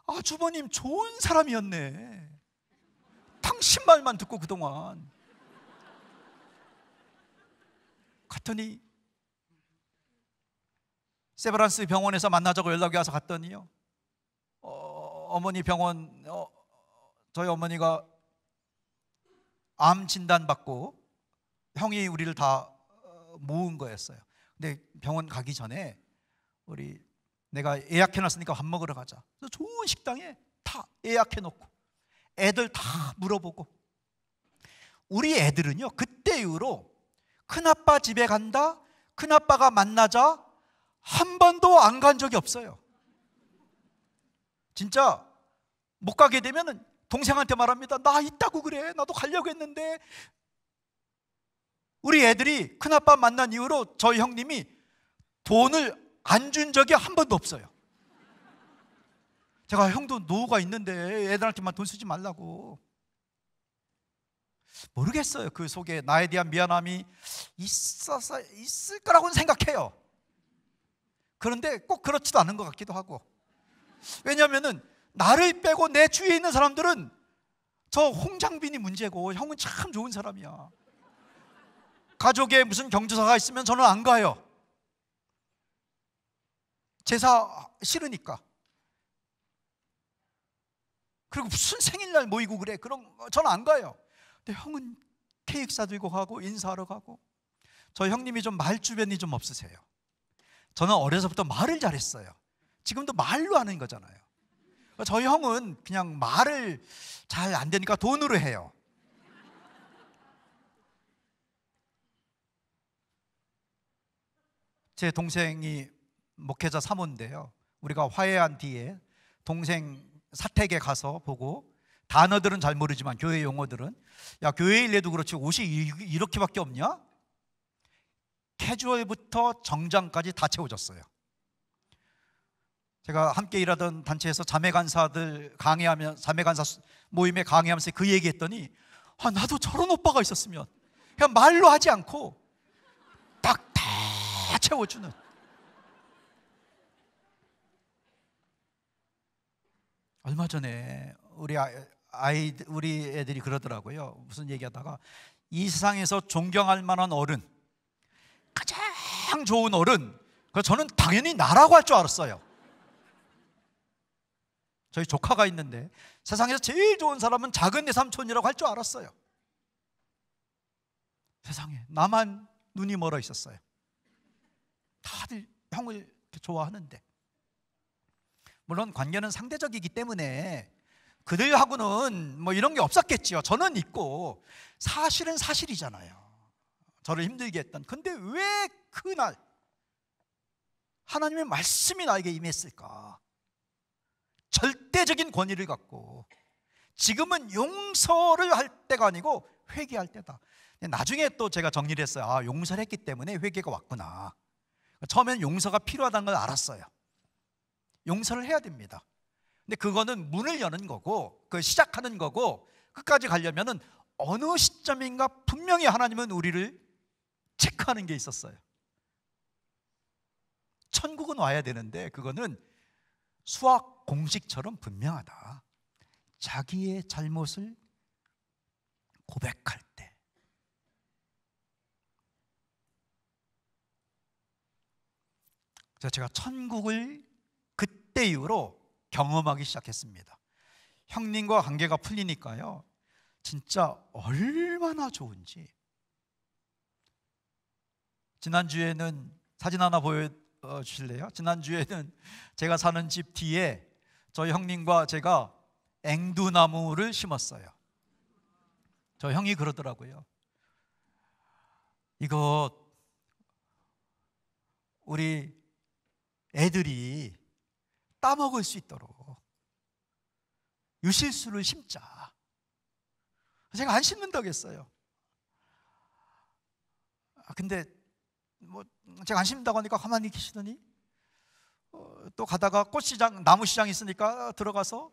아, 주버님 좋은 사람이었네. 당신 말만 듣고 그동안. 갔더니 세브란스 병원에서 만나자고 연락이 와서 갔더니요, 어머니 병원, 저희 어머니가 암 진단 받고 형이 우리를 다 모은 거였어요. 근데 병원 가기 전에 내가 예약해놨으니까 밥 먹으러 가자. 그래서 좋은 식당에 다 예약해놓고 애들 다 물어보고, 우리 애들은요 그때 이후로 큰아빠 집에 간다, 큰아빠가 만나자, 한 번도 안 간 적이 없어요. 진짜 못 가게 되면 동생한테 말합니다. 나 있다고 그래, 나도 가려고 했는데. 우리 애들이 큰아빠 만난 이후로 저희 형님이 돈을 안 준 적이 한 번도 없어요. 제가 형도 노후가 있는데 애들한테만 돈 쓰지 말라고. 모르겠어요. 그 속에 나에 대한 미안함이 있을 거라고는 생각해요. 그런데 꼭 그렇지도 않은 것 같기도 하고. 왜냐하면 나를 빼고 내 주위에 있는 사람들은 저 홍장빈이 문제고 형은 참 좋은 사람이야. 가족에 무슨 경조사가 있으면 저는 안 가요. 제사 싫으니까. 그리고 무슨 생일날 모이고 그래, 그럼 저는 안 가요. 근데 형은 케이크 사들고 가고 인사하러 가고. 저 형님이 좀 말 주변이 좀 없으세요. 저는 어려서부터 말을 잘했어요. 지금도 말로 하는 거잖아요. 저희 형은 그냥 말을 잘 안 되니까 돈으로 해요. 제 동생이 목회자 사모인데요, 우리가 화해한 뒤에 동생 사택에 가서 보고, 단어들은 잘 모르지만 교회 용어들은, 야, 교회 일에도 그렇지 옷이 이렇게밖에 없냐? 캐주얼부터 정장까지 다 채워졌어요. 제가 함께 일하던 단체에서 자매간사들 강의하면, 자매간사 모임에 강의하면서 그 얘기했더니, 아, 나도 저런 오빠가 있었으면. 그냥 말로 하지 않고 딱 다 채워주는. 얼마 전에 우리 애들이 그러더라고요. 무슨 얘기하다가, 이 세상에서 존경할 만한 어른, 가장 좋은 어른, 저는 당연히 나라고 할 줄 알았어요. 저희 조카가 있는데 세상에서 제일 좋은 사람은 작은 내 삼촌이라고 할 줄 알았어요. 세상에 나만 눈이 멀어 있었어요. 다들 형을 좋아하는데, 물론 관계는 상대적이기 때문에 그들하고는 뭐 이런 게 없었겠지요. 저는 있고, 사실은 사실이잖아요. 저를 힘들게 했던. 근데 왜 그날 하나님의 말씀이 나에게 임했을까? 절대적인 권위를 갖고. 지금은 용서를 할 때가 아니고 회개할 때다. 나중에 또 제가 정리를 했어요. 아, 용서를 했기 때문에 회개가 왔구나. 처음에는 용서가 필요하다는 걸 알았어요. 용서를 해야 됩니다. 근데 그거는 문을 여는 거고, 그 시작하는 거고, 끝까지 가려면은 어느 시점인가 분명히 하나님은 우리를 체크하는 게 있었어요. 천국은 와야 되는데 그거는 수학 공식처럼 분명하다. 자기의 잘못을 고백할 때. 그래서 제가 천국을 그때 이후로 경험하기 시작했습니다. 형님과 관계가 풀리니까요, 진짜 얼마나 좋은지. 지난주에는 사진 하나 보여주실래요? 지난주에는 제가 사는 집 뒤에 저희 형님과 제가 앵두나무를 심었어요. 저 형이 그러더라고요. 이거 우리 애들이 따먹을 수 있도록 유실수를 심자. 제가 안 심는다고 했어요. 근데 뭐 제가 안 심는다고 하니까 가만히 계시더니 또 가다가 꽃시장, 나무시장 있으니까 들어가서,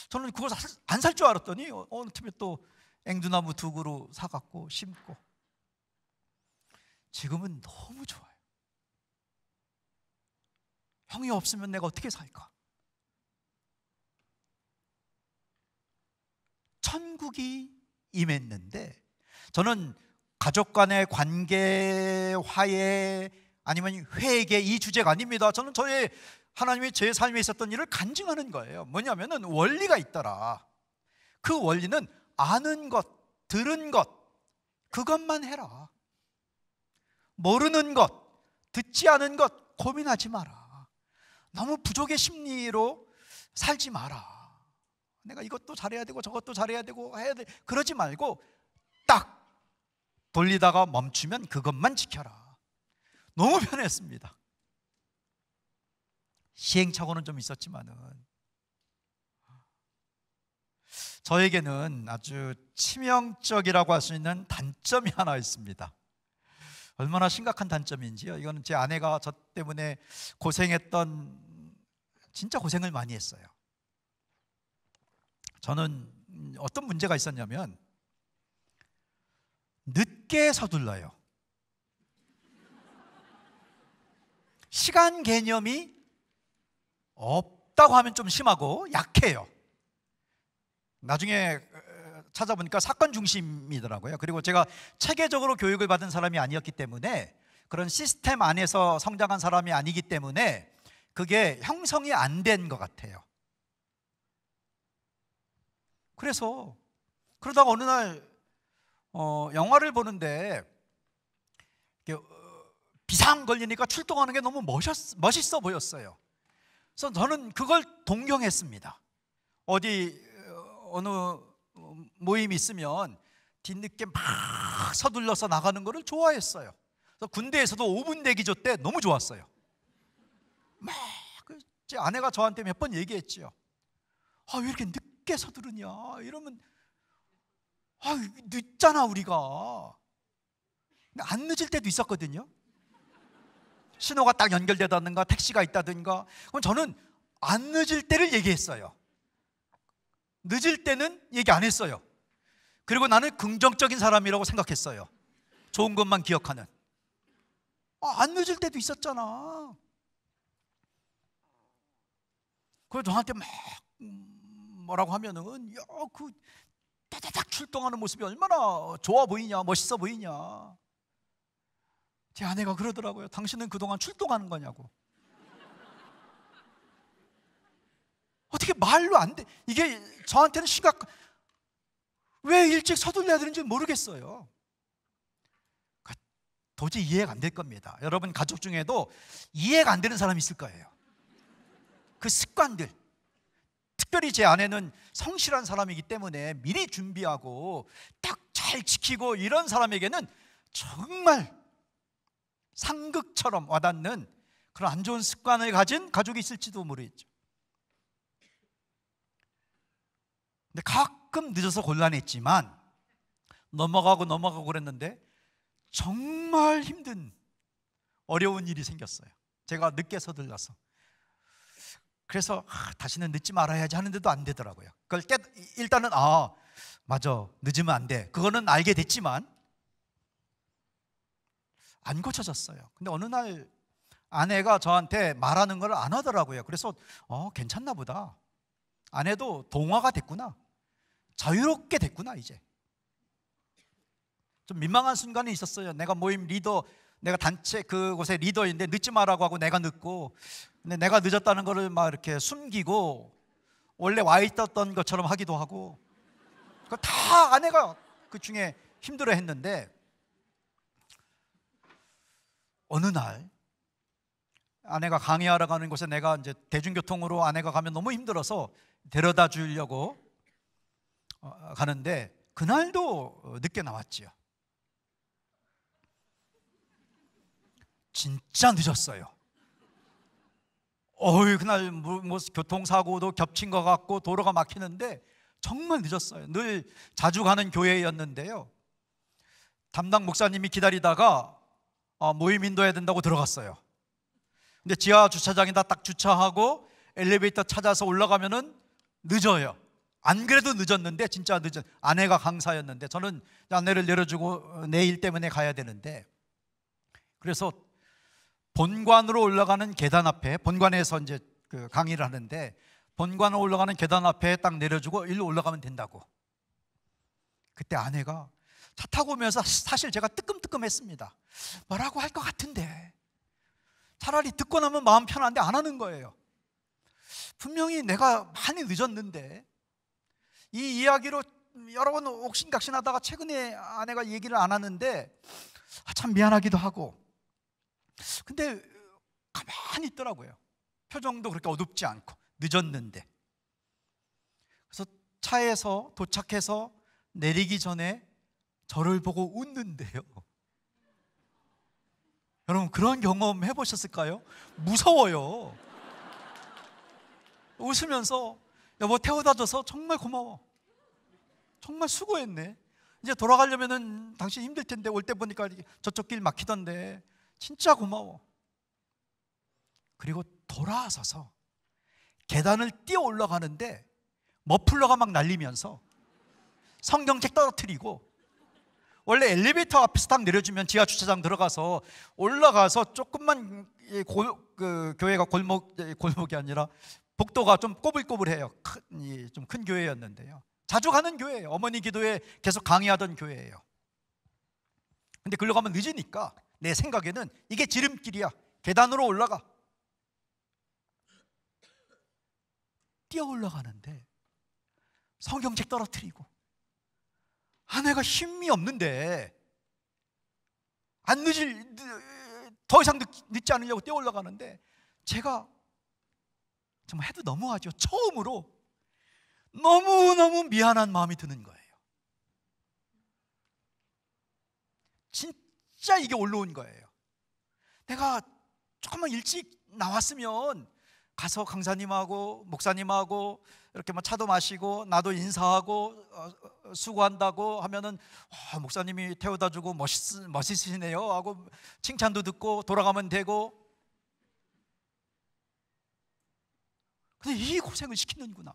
저는 그걸 안 살 줄 알았더니 어느 틈에 또 앵두나무 두 그루 사갖고 심고. 지금은 너무 좋아요. 형이 없으면 내가 어떻게 살까? 천국이 임했는데, 저는 가족 간의 관계, 화해, 아니면 회개, 이 주제가 아닙니다. 저는 하나님이 제 삶에 있었던 일을 간증하는 거예요. 뭐냐면은 원리가 있더라. 그 원리는 아는 것, 들은 것, 그것만 해라. 모르는 것, 듣지 않은 것 고민하지 마라. 너무 부족의 심리로 살지 마라. 내가 이것도 잘해야 되고 저것도 잘해야 되고 해야 돼, 그러지 말고 딱 돌리다가 멈추면 그것만 지켜라. 너무 편했습니다. 시행착오는 좀 있었지만은 저에게는 아주 치명적이라고 할 수 있는 단점이 하나 있습니다. 얼마나 심각한 단점인지요. 이거는 제 아내가 저 때문에 고생했던, 진짜 고생을 많이 했어요. 저는 어떤 문제가 있었냐면 늦게 서둘러요. 시간 개념이 없다고 하면 좀 심하고 약해요. 나중에 찾아보니까 사건 중심이더라고요. 그리고 제가 체계적으로 교육을 받은 사람이 아니었기 때문에, 그런 시스템 안에서 성장한 사람이 아니기 때문에 그게 형성이 안 된 것 같아요. 그래서 그러다가 어느 날 영화를 보는데 비상 걸리니까 출동하는 게 너무 멋있어 보였어요. 그래서 저는 그걸 동경했습니다. 어느 모임이 있으면 뒤늦게 막 서둘러서 나가는 거를 좋아했어요. 그래서 군대에서도 5분 대기조 때 너무 좋았어요. 막 제 아내가 저한테 몇 번 얘기했지요. 왜 이렇게 늦게 서두르냐, 이러면 늦잖아 우리가. 근데 안 늦을 때도 있었거든요. 신호가 딱 연결되다든가 택시가 있다든가. 그럼 저는 안 늦을 때를 얘기했어요. 늦을 때는 얘기 안 했어요. 그리고 나는 긍정적인 사람이라고 생각했어요. 좋은 것만 기억하는. 안 늦을 때도 있었잖아. 그래서 저한테 막 뭐라고 하면은, 야, 그 따다닥 출동하는 모습이 얼마나 좋아 보이냐, 멋있어 보이냐. 제 아내가 그러더라고요. 당신은 그동안 출동하는 거냐고. 어떻게 말로 안 돼? 이게 저한테는 왜 일찍 서둘러야 되는지 모르겠어요. 도저히 이해가 안 될 겁니다. 여러분 가족 중에도 이해가 안 되는 사람이 있을 거예요. 그 습관들. 특별히 제 아내는 성실한 사람이기 때문에 미리 준비하고 딱 잘 지키고, 이런 사람에게는 정말 상극처럼 와닿는 그런 안 좋은 습관을 가진 가족이 있을지도 모르겠죠. 근데 가끔 늦어서 곤란했지만 넘어가고 그랬는데 정말 힘든 어려운 일이 생겼어요. 제가 늦게 서둘러서. 그래서 다시는 늦지 말아야지 하는데도 안 되더라고요. 그걸 일단은 맞아, 늦으면 안 돼, 그거는 알게 됐지만 안 고쳐졌어요. 근데 어느 날 아내가 저한테 말하는 걸 안 하더라고요. 그래서 괜찮나 보다. 아내도 동화가 됐구나, 자유롭게 됐구나. 이제 좀 민망한 순간이 있었어요. 내가 모임 리더, 내가 단체 그곳의 리더인데 늦지 말라고 하고 내가 늦고, 근데 내가 늦었다는 거를 막 이렇게 숨기고 원래 와 있었던 것처럼 하기도 하고, 그거 다 아내가 그 중에 힘들어 했는데, 어느 날 아내가 강의하러 가는 곳에 내가 이제 대중교통으로 아내가 가면 너무 힘들어서 데려다 주려고 가는데, 그날도 늦게 나왔지요. 진짜 늦었어요. 그날 뭐 교통사고도 겹친 것 같고 도로가 막히는데 정말 늦었어요. 늘 자주 가는 교회였는데요, 담당 목사님이 기다리다가 모임 인도해야 된다고 들어갔어요. 근데 지하 주차장에다 딱 주차하고 엘리베이터 찾아서 올라가면은 늦어요. 안 그래도 늦었는데, 진짜 늦은, 아내가 강사였는데 저는 아내를 내려주고 내 일 때문에 가야 되는데, 그래서 본관으로 올라가는 계단 앞에, 본관에서 이제 그 강의를 하는데 본관으로 올라가는 계단 앞에 딱 내려주고 일로 올라가면 된다고. 그때 아내가 차 타고 오면서 사실 제가 뜨끔뜨끔했습니다. 뭐라고 할 것 같은데 차라리 듣고 나면 마음 편한데 안 하는 거예요. 분명히 내가 많이 늦었는데 이 이야기로 여러 번 옥신각신하다가 최근에 아내가 얘기를 안 하는데 참 미안하기도 하고, 근데 가만히 있더라고요. 표정도 그렇게 어둡지 않고, 늦었는데. 그래서 차에서 도착해서 내리기 전에 저를 보고 웃는데요. 여러분 그런 경험 해보셨을까요? 무서워요. 웃으면서 여보 태워다 줘서 정말 고마워, 정말 수고했네, 이제 돌아가려면은 당신 힘들 텐데 올 때 보니까 저쪽 길 막히던데 진짜 고마워. 그리고 돌아서서 계단을 뛰어 올라가는데 머플러가 막 날리면서 성경책 떨어뜨리고, 원래 엘리베이터 앞에서 딱 내려주면 지하 주차장 들어가서 올라가서 조금만 교회가 골목이 아니라 복도가 좀 꼬불꼬불해요. 좀 큰 교회였는데요. 자주 가는 교회예요. 어머니 기도회 계속 강의하던 교회예요. 근데 글로 가면 늦으니까 내 생각에는 이게 지름길이야, 계단으로 올라가. 뛰어 올라가는데 성경책 떨어뜨리고, 아내가 힘이 없는데 더 이상 늦지 않으려고 뛰어 올라가는데 제가 정말 해도 너무하죠. 처음으로 너무너무 미안한 마음이 드는 거예요. 진짜 이게 올라온 거예요. 내가 조금만 일찍 나왔으면 가서 강사님하고 목사님하고 이렇게 막 차도 마시고 나도 인사하고 수고한다고 하면은 목사님이 태워다 주고 멋있으시네요 하고 칭찬도 듣고 돌아가면 되고, 근데 이 고생을 시키는구나.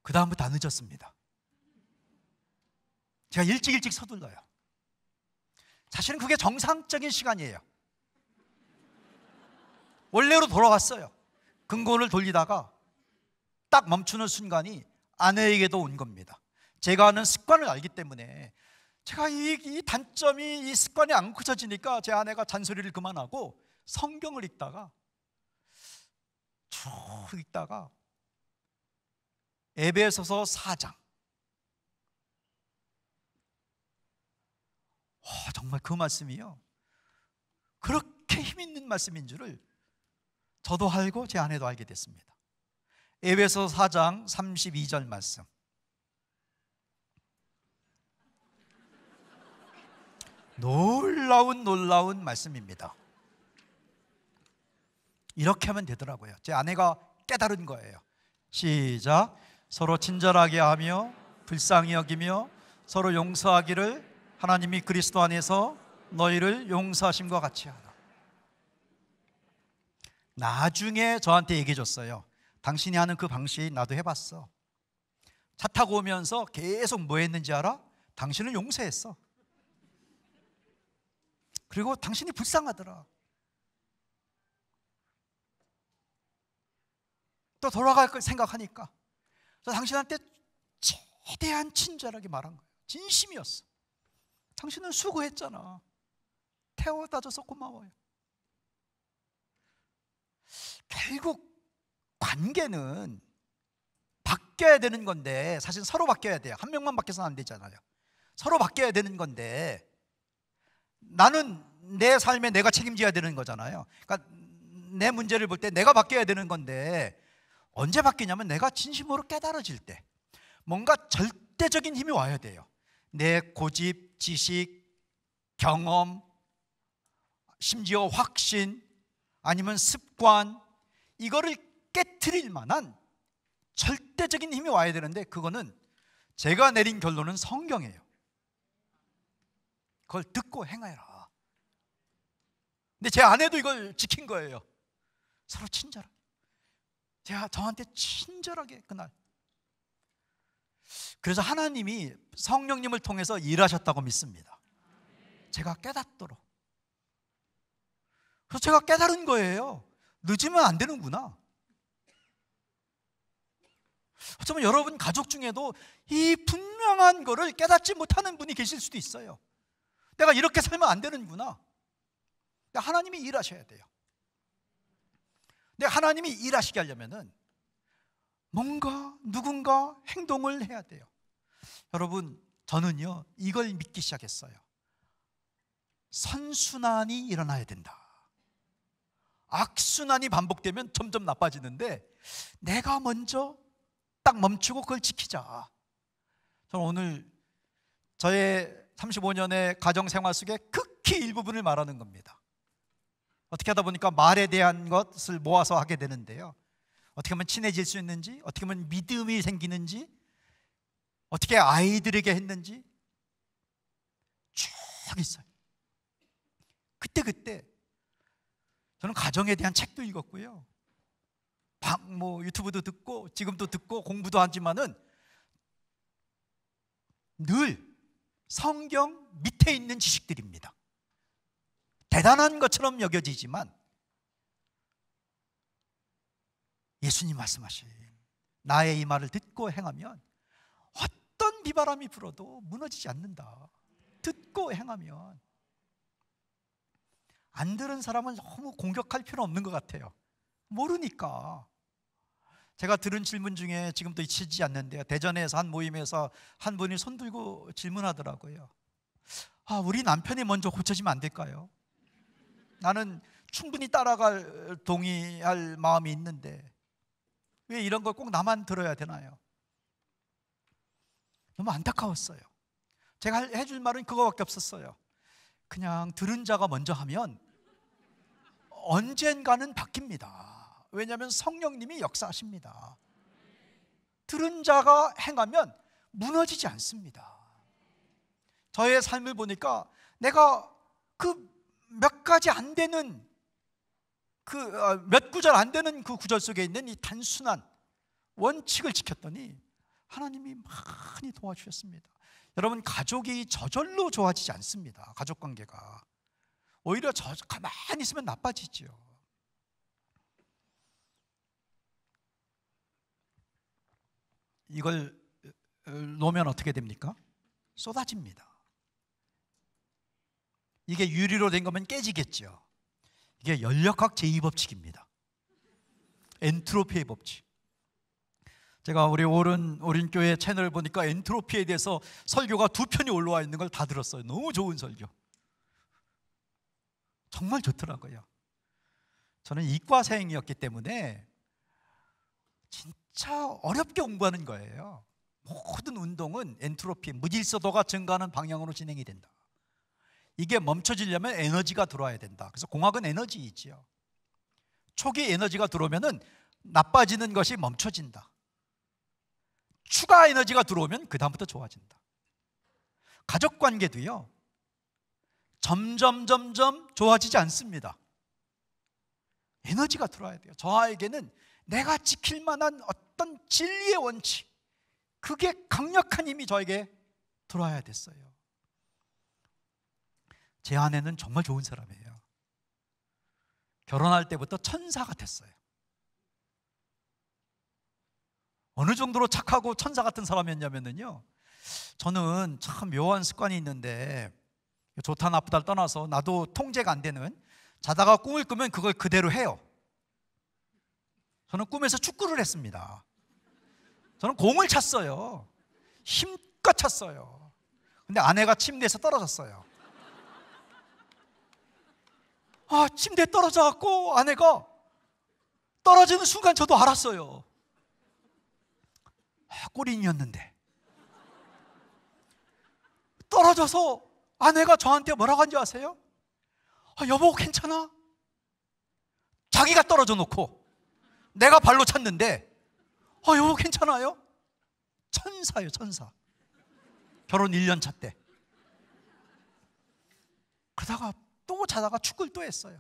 그 다음부터 안 늦었습니다. 제가 일찍 서둘러요. 사실은 그게 정상적인 시간이에요. 원래로 돌아왔어요. 근거를 돌리다가 딱 멈추는 순간이 아내에게도 온 겁니다. 제가 하는 습관을 알기 때문에, 제가 이 단점이, 이 습관이 안 고쳐지니까 제 아내가 잔소리를 그만하고 성경을 읽다가 쭉 읽다가 에베소서 4장, 정말 그 말씀이요, 그렇게 힘있는 말씀인 줄을 저도 알고 제 아내도 알게 됐습니다. 에베소서 4장 32절 말씀, 놀라운 말씀입니다. 이렇게 하면 되더라고요. 제 아내가 깨달은 거예요. 시작. 서로 친절하게 하며 불쌍히 여기며 서로 용서하기를 하나님이 그리스도 안에서 너희를 용서하심과 같이 하라. 나중에 저한테 얘기해 줬어요. 당신이 하는 그 방식 나도 해봤어. 차 타고 오면서 계속 뭐 했는지 알아? 당신을 용서했어. 그리고 당신이 불쌍하더라. 또 돌아갈 걸 생각하니까 그래서 당신한테 최대한 친절하게 말한 거예요. 진심이었어. 당신은 수고했잖아. 태워다 줘서 고마워요. 결국 관계는 바뀌어야 되는 건데, 사실 서로 바뀌어야 돼요. 한 명만 바뀌어서는 안 되잖아요. 서로 바뀌어야 되는 건데, 나는 내 삶에 내가 책임져야 되는 거잖아요. 그러니까 내 문제를 볼 때 내가 바뀌어야 되는 건데, 언제 바뀌냐면 내가 진심으로 깨달아질 때, 뭔가 절대적인 힘이 와야 돼요. 내 고집, 지식, 경험, 심지어 확신, 아니면 습관, 이거를 깨트릴 만한 절대적인 힘이 와야 되는데, 그거는 제가 내린 결론은 성경이에요. 그걸 듣고 행하라. 근데 제 아내도 이걸 지킨 거예요. 서로 친절하게. 제가 저한테 친절하게 그날. 그래서 하나님이 성령님을 통해서 일하셨다고 믿습니다. 제가 깨닫도록. 그래서 제가 깨달은 거예요. 늦으면 안 되는구나. 어쩌면 여러분 가족 중에도 이 분명한 거를 깨닫지 못하는 분이 계실 수도 있어요. 내가 이렇게 살면 안 되는구나. 하나님이 일하셔야 돼요. 근데 하나님이 일하시게 하려면은 뭔가 누군가 행동을 해야 돼요. 여러분, 저는요 이걸 믿기 시작했어요. 선순환이 일어나야 된다. 악순환이 반복되면 점점 나빠지는데 내가 먼저 딱 멈추고 그걸 지키자. 저는 오늘 저의 35년의 가정생활 속에 극히 일부분을 말하는 겁니다. 어떻게 하다 보니까 말에 대한 것을 모아서 하게 되는데요, 어떻게 하면 친해질 수 있는지, 어떻게 하면 믿음이 생기는지, 어떻게 아이들에게 했는지 쭉 있어요. 그때 저는 가정에 대한 책도 읽었고요, 유튜브도 듣고 지금도 듣고 공부도 하지만은 늘 성경 밑에 있는 지식들입니다. 대단한 것처럼 여겨지지만 예수님 말씀하신 나의 이 말을 듣고 행하면 어떤 비바람이 불어도 무너지지 않는다. 듣고 행하면. 안 들은 사람은 너무 공격할 필요 없는 것 같아요. 모르니까. 제가 들은 질문 중에 지금도 잊히지 않는데요, 대전에서 한 모임에서 한 분이 손 들고 질문하더라고요. 우리 남편이 먼저 고쳐지면 안 될까요? 나는 충분히 따라갈 동의할 마음이 있는데 왜 이런 걸 꼭 나만 들어야 되나요? 너무 안타까웠어요. 제가 해줄 말은 그거밖에 없었어요. 그냥 들은 자가 먼저 하면 언젠가는 바뀝니다. 왜냐하면 성령님이 역사하십니다. 들은 자가 행하면 무너지지 않습니다. 저의 삶을 보니까 내가 그 몇 가지 안 되는 몇 구절 안 되는 그 구절 속에 있는 이 단순한 원칙을 지켰더니 하나님이 많이 도와주셨습니다. 여러분, 가족이 저절로 좋아지지 않습니다. 가족 관계가 오히려 가만히 있으면 나빠지죠. 이걸 놓으면 어떻게 됩니까? 쏟아집니다. 이게 유리로 된 거면 깨지겠죠. 이게 연력학 제2법칙입니다. 엔트로피의 법칙. 제가 우리 오른교회 채널을 보니까 엔트로피에 대해서 설교가 2편이 올라와 있는 걸 다 들었어요. 너무 좋은 설교. 정말 좋더라고요. 저는 이과생이었기 때문에 진짜 어렵게 공부하는 거예요. 모든 운동은 엔트로피, 무질서도가 증가하는 방향으로 진행이 된다. 이게 멈춰지려면 에너지가 들어와야 된다. 그래서 공학은 에너지이지요. 초기 에너지가 들어오면은 나빠지는 것이 멈춰진다. 추가 에너지가 들어오면 그 다음부터 좋아진다. 가족 관계도요, 점점 좋아지지 않습니다. 에너지가 들어와야 돼요. 저에게는 내가 지킬 만한 어떤 진리의 원칙, 그게 강력한 힘이 저에게 들어와야 됐어요. 제 아내는 정말 좋은 사람이에요. 결혼할 때부터 천사 같았어요. 어느 정도로 착하고 천사 같은 사람이었냐면요, 저는 참 묘한 습관이 있는데, 좋다 나쁘다를 떠나서 나도 통제가 안 되는, 자다가 꿈을 꾸면 그걸 그대로 해요. 저는 꿈에서 축구를 했습니다. 저는 공을 찼어요. 힘껏 찼어요. 근데 아내가 침대에서 떨어졌어요. 침대에 떨어져갖고 아내가 떨어지는 순간 저도 알았어요. 골인이었는데. 떨어져서 아내가 저한테 뭐라고 한지 아세요? 여보 괜찮아? 자기가 떨어져 놓고 내가 발로 찼는데 여보 괜찮아요? 천사예요, 천사. 결혼 1년 차 때. 그러다가 또 자다가 축구를 또 했어요.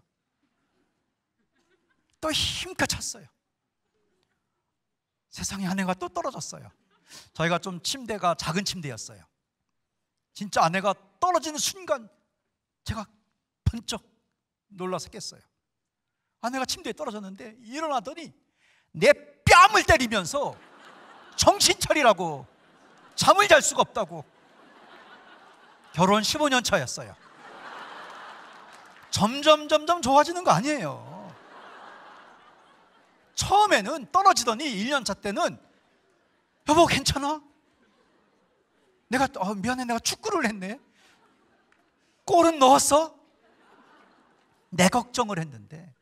또 힘껏 찼어요. 세상에 아내가 또 떨어졌어요. 저희가 좀 침대가 작은 침대였어요. 진짜 아내가 떨어지는 순간 제가 번쩍 놀라서 깼어요. 아내가 침대에 떨어졌는데 일어나더니 내 뺨을 때리면서 정신 차리라고, 잠을 잘 수가 없다고. 결혼 15년 차였어요. 점점 좋아지는 거 아니에요. 처음에는 떨어지더니 1년 차 때는 여보 괜찮아? 내가 미안해, 내가 축구를 했네. 골은 넣었어? 내 걱정을 했는데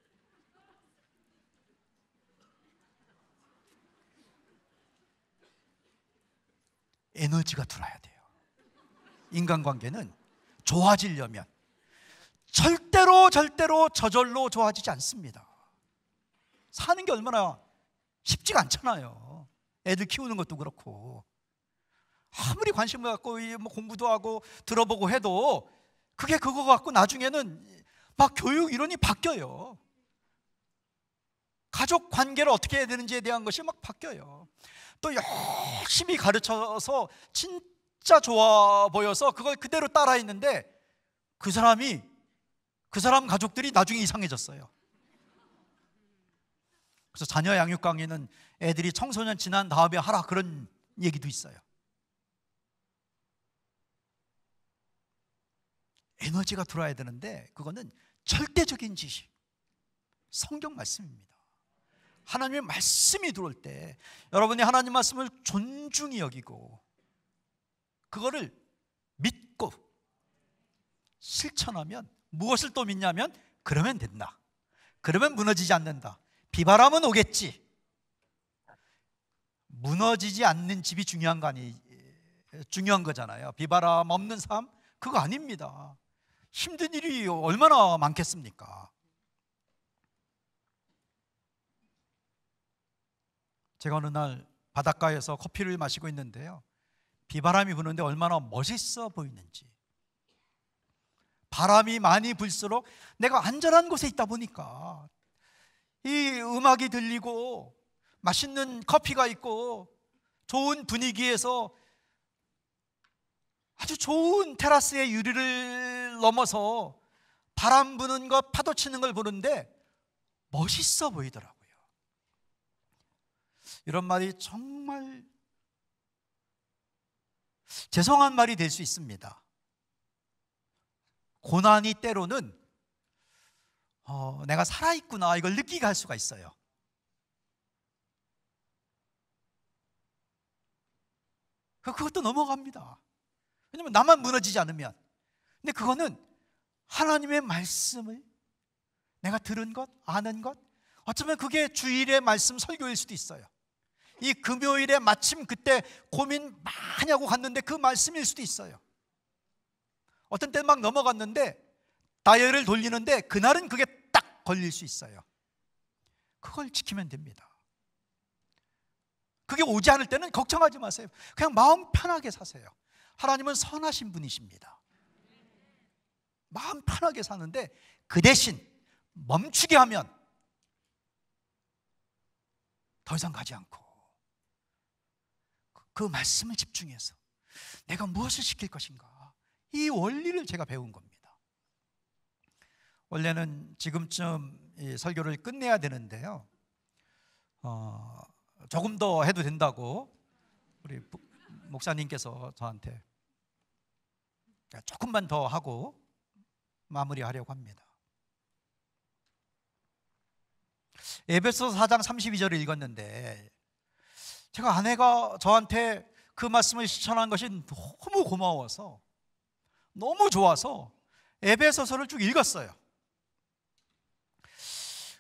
에너지가 들어야 돼요. 인간관계는 좋아지려면 절대로 저절로 좋아지지 않습니다. 사는 게 얼마나 쉽지가 않잖아요. 애들 키우는 것도 그렇고 아무리 관심을 갖고 뭐 공부도 하고 들어보고 해도 그게 그거 갖고 나중에는 막 교육 이론이 바뀌어요. 가족 관계를 어떻게 해야 되는지에 대한 것이 막 바뀌어요. 또 열심히 가르쳐서 진짜 좋아 보여서 그걸 그대로 따라했는데 그 사람 가족들이 나중에 이상해졌어요. 그래서 자녀 양육 강의는 애들이 청소년 지난 다음에 하라, 그런 얘기도 있어요. 에너지가 들어와야 되는데 그거는 절대적인 지식, 성경 말씀입니다. 하나님의 말씀이 들어올 때 여러분이 하나님 말씀을 존중히 여기고 그거를 믿고 실천하면, 무엇을 또 믿냐면 그러면 된다, 그러면 무너지지 않는다. 비바람은 오겠지. 무너지지 않는 집이 중요한 거잖아요. 비바람 없는 삶, 그거 아닙니다. 힘든 일이 얼마나 많겠습니까? 제가 어느 날 바닷가에서 커피를 마시고 있는데요, 비바람이 부는데 얼마나 멋있어 보이는지. 바람이 많이 불수록 내가 안전한 곳에 있다 보니까 이 음악이 들리고 맛있는 커피가 있고 좋은 분위기에서 아주 좋은 테라스의 유리를 넘어서 바람 부는 것, 파도 치는 걸 보는데 멋있어 보이더라고요. 이런 말이 정말 죄송한 말이 될 수 있습니다. 고난이 때로는 내가 살아있구나, 이걸 느끼게 할 수가 있어요. 그것도 넘어갑니다. 왜냐면 나만 무너지지 않으면. 근데 그거는 하나님의 말씀을 내가 들은 것, 아는 것, 어쩌면 그게 주일의 말씀 설교일 수도 있어요. 이 금요일에 마침 그때 고민 많이 하고 갔는데 그 말씀일 수도 있어요. 어떤 때는 막 넘어갔는데 다이얼을 돌리는데 그날은 그게 딱 걸릴 수 있어요. 그걸 지키면 됩니다. 그게 오지 않을 때는 걱정하지 마세요. 그냥 마음 편하게 사세요. 하나님은 선하신 분이십니다. 마음 편하게 사는데 그 대신 멈추게 하면 더 이상 가지 않고 그 말씀을 집중해서 내가 무엇을 시킬 것인가, 이 원리를 제가 배운 겁니다. 원래는 지금쯤 이 설교를 끝내야 되는데요, 조금 더 해도 된다고 우리 목사님께서 저한테 조금만 더 하고 마무리하려고 합니다. 에베소서 4장 32절을 읽었는데 제가 아내가 저한테 그 말씀을 실천한 것이 너무 고마워서, 너무 좋아서 에베소서를 쭉 읽었어요.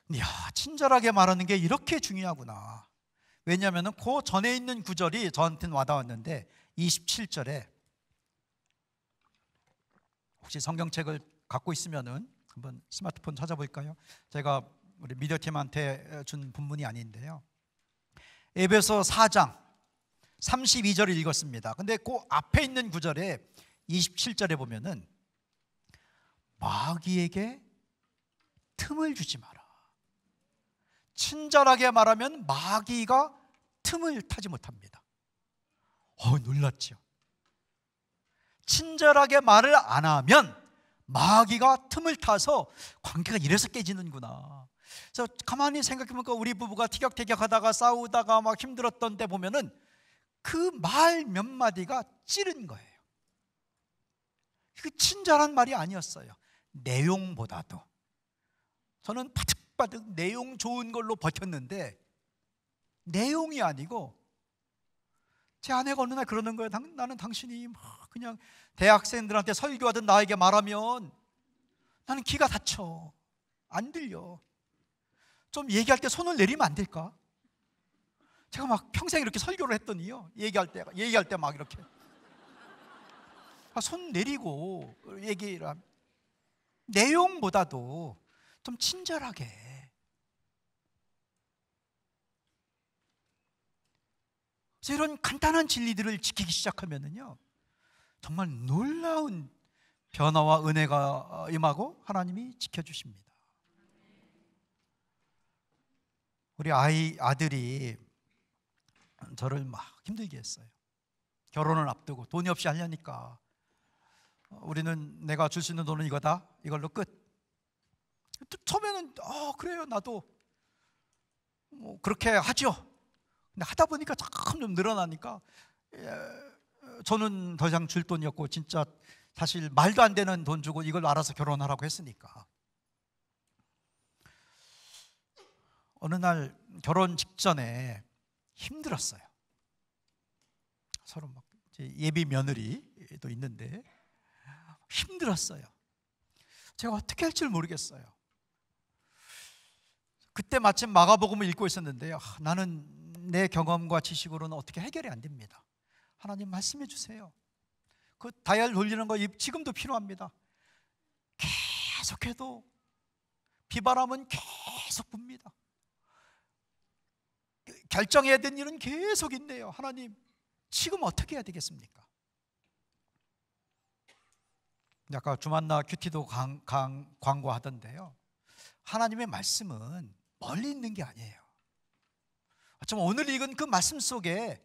이야, 친절하게 말하는 게 이렇게 중요하구나. 왜냐하면 그 전에 있는 구절이 저한테는 와닿았는데 27절에, 혹시 성경책을 갖고 있으면은 한번 스마트폰 찾아볼까요? 제가 우리 미디어팀한테 준 본문이 아닌데요, 에베소 4장 32절을 읽었습니다. 근데 그 앞에 있는 구절에 27절에 보면은 마귀에게 틈을 주지 마라. 친절하게 말하면 마귀가 틈을 타지 못합니다. 놀랐죠. 친절하게 말을 안 하면 마귀가 틈을 타서 관계가 이래서 깨지는구나. 그래서 가만히 생각해보니까 우리 부부가 티격태격하다가 싸우다가 막 힘들었던 때 보면은 그 말 몇 마디가 찌른 거예요. 그 친절한 말이 아니었어요. 내용보다도. 저는 바득바득 내용 좋은 걸로 버텼는데 내용이 아니고, 제 아내가 어느 날 그러는 거예요. 나는 당신이 막 그냥 대학생들한테 설교하듯 나에게 말하면 나는 귀가 닫혀, 안 들려. 좀 얘기할 때 손을 내리면 안 될까? 제가 막 평생 이렇게 설교를 했더니요, 얘기할 때 막 이렇게 손 내리고 얘기를 하면, 내용보다도 좀 친절하게. 그래서 이런 간단한 진리들을 지키기 시작하면은요, 정말 놀라운 변화와 은혜가 임하고 하나님이 지켜주십니다. 우리 아들이 저를 막 힘들게 했어요. 결혼을 앞두고 돈이 없이 하려니까 우리는 내가 줄 수 있는 돈은 이거다, 이걸로 끝. 처음에는 그래요, 나도 뭐 그렇게 하죠. 근데 하다 보니까 조금 좀 늘어나니까 저는 더 이상 줄 돈이 없고, 진짜 사실 말도 안 되는 돈 주고 이걸로 알아서 결혼하라고 했으니까. 어느 날 결혼 직전에 힘들었어요. 서로 막 예비 며느리도 있는데 힘들었어요. 제가 어떻게 할 줄 모르겠어요. 그때 마침 마가복음을 읽고 있었는데요, 나는 내 경험과 지식으로는 어떻게 해결이 안 됩니다. 하나님 말씀해 주세요. 그 다이얼 돌리는 거 지금도 필요합니다. 계속해도 비바람은 계속 붑니다. 결정해야 되는 일은 계속 있네요. 하나님, 지금 어떻게 해야 되겠습니까? 아까 주만나 큐티도 광고하던데요, 하나님의 말씀은 멀리 있는 게 아니에요. 어쩌면 오늘 읽은 그 말씀 속에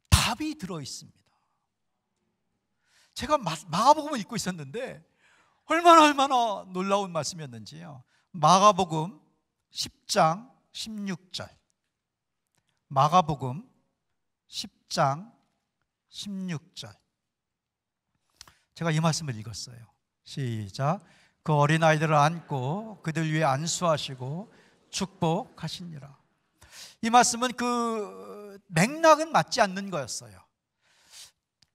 답이 들어있습니다. 제가 마가복음을 읽고 있었는데 얼마나 놀라운 말씀이었는지요. 마가복음 10장 16절. 마가복음 10장 16절. 제가 이 말씀을 읽었어요. 시작. 그 어린아이들을 안고 그들 위에 안수하시고 축복하시니라. 이 말씀은 그 맥락은 맞지 않는 거였어요.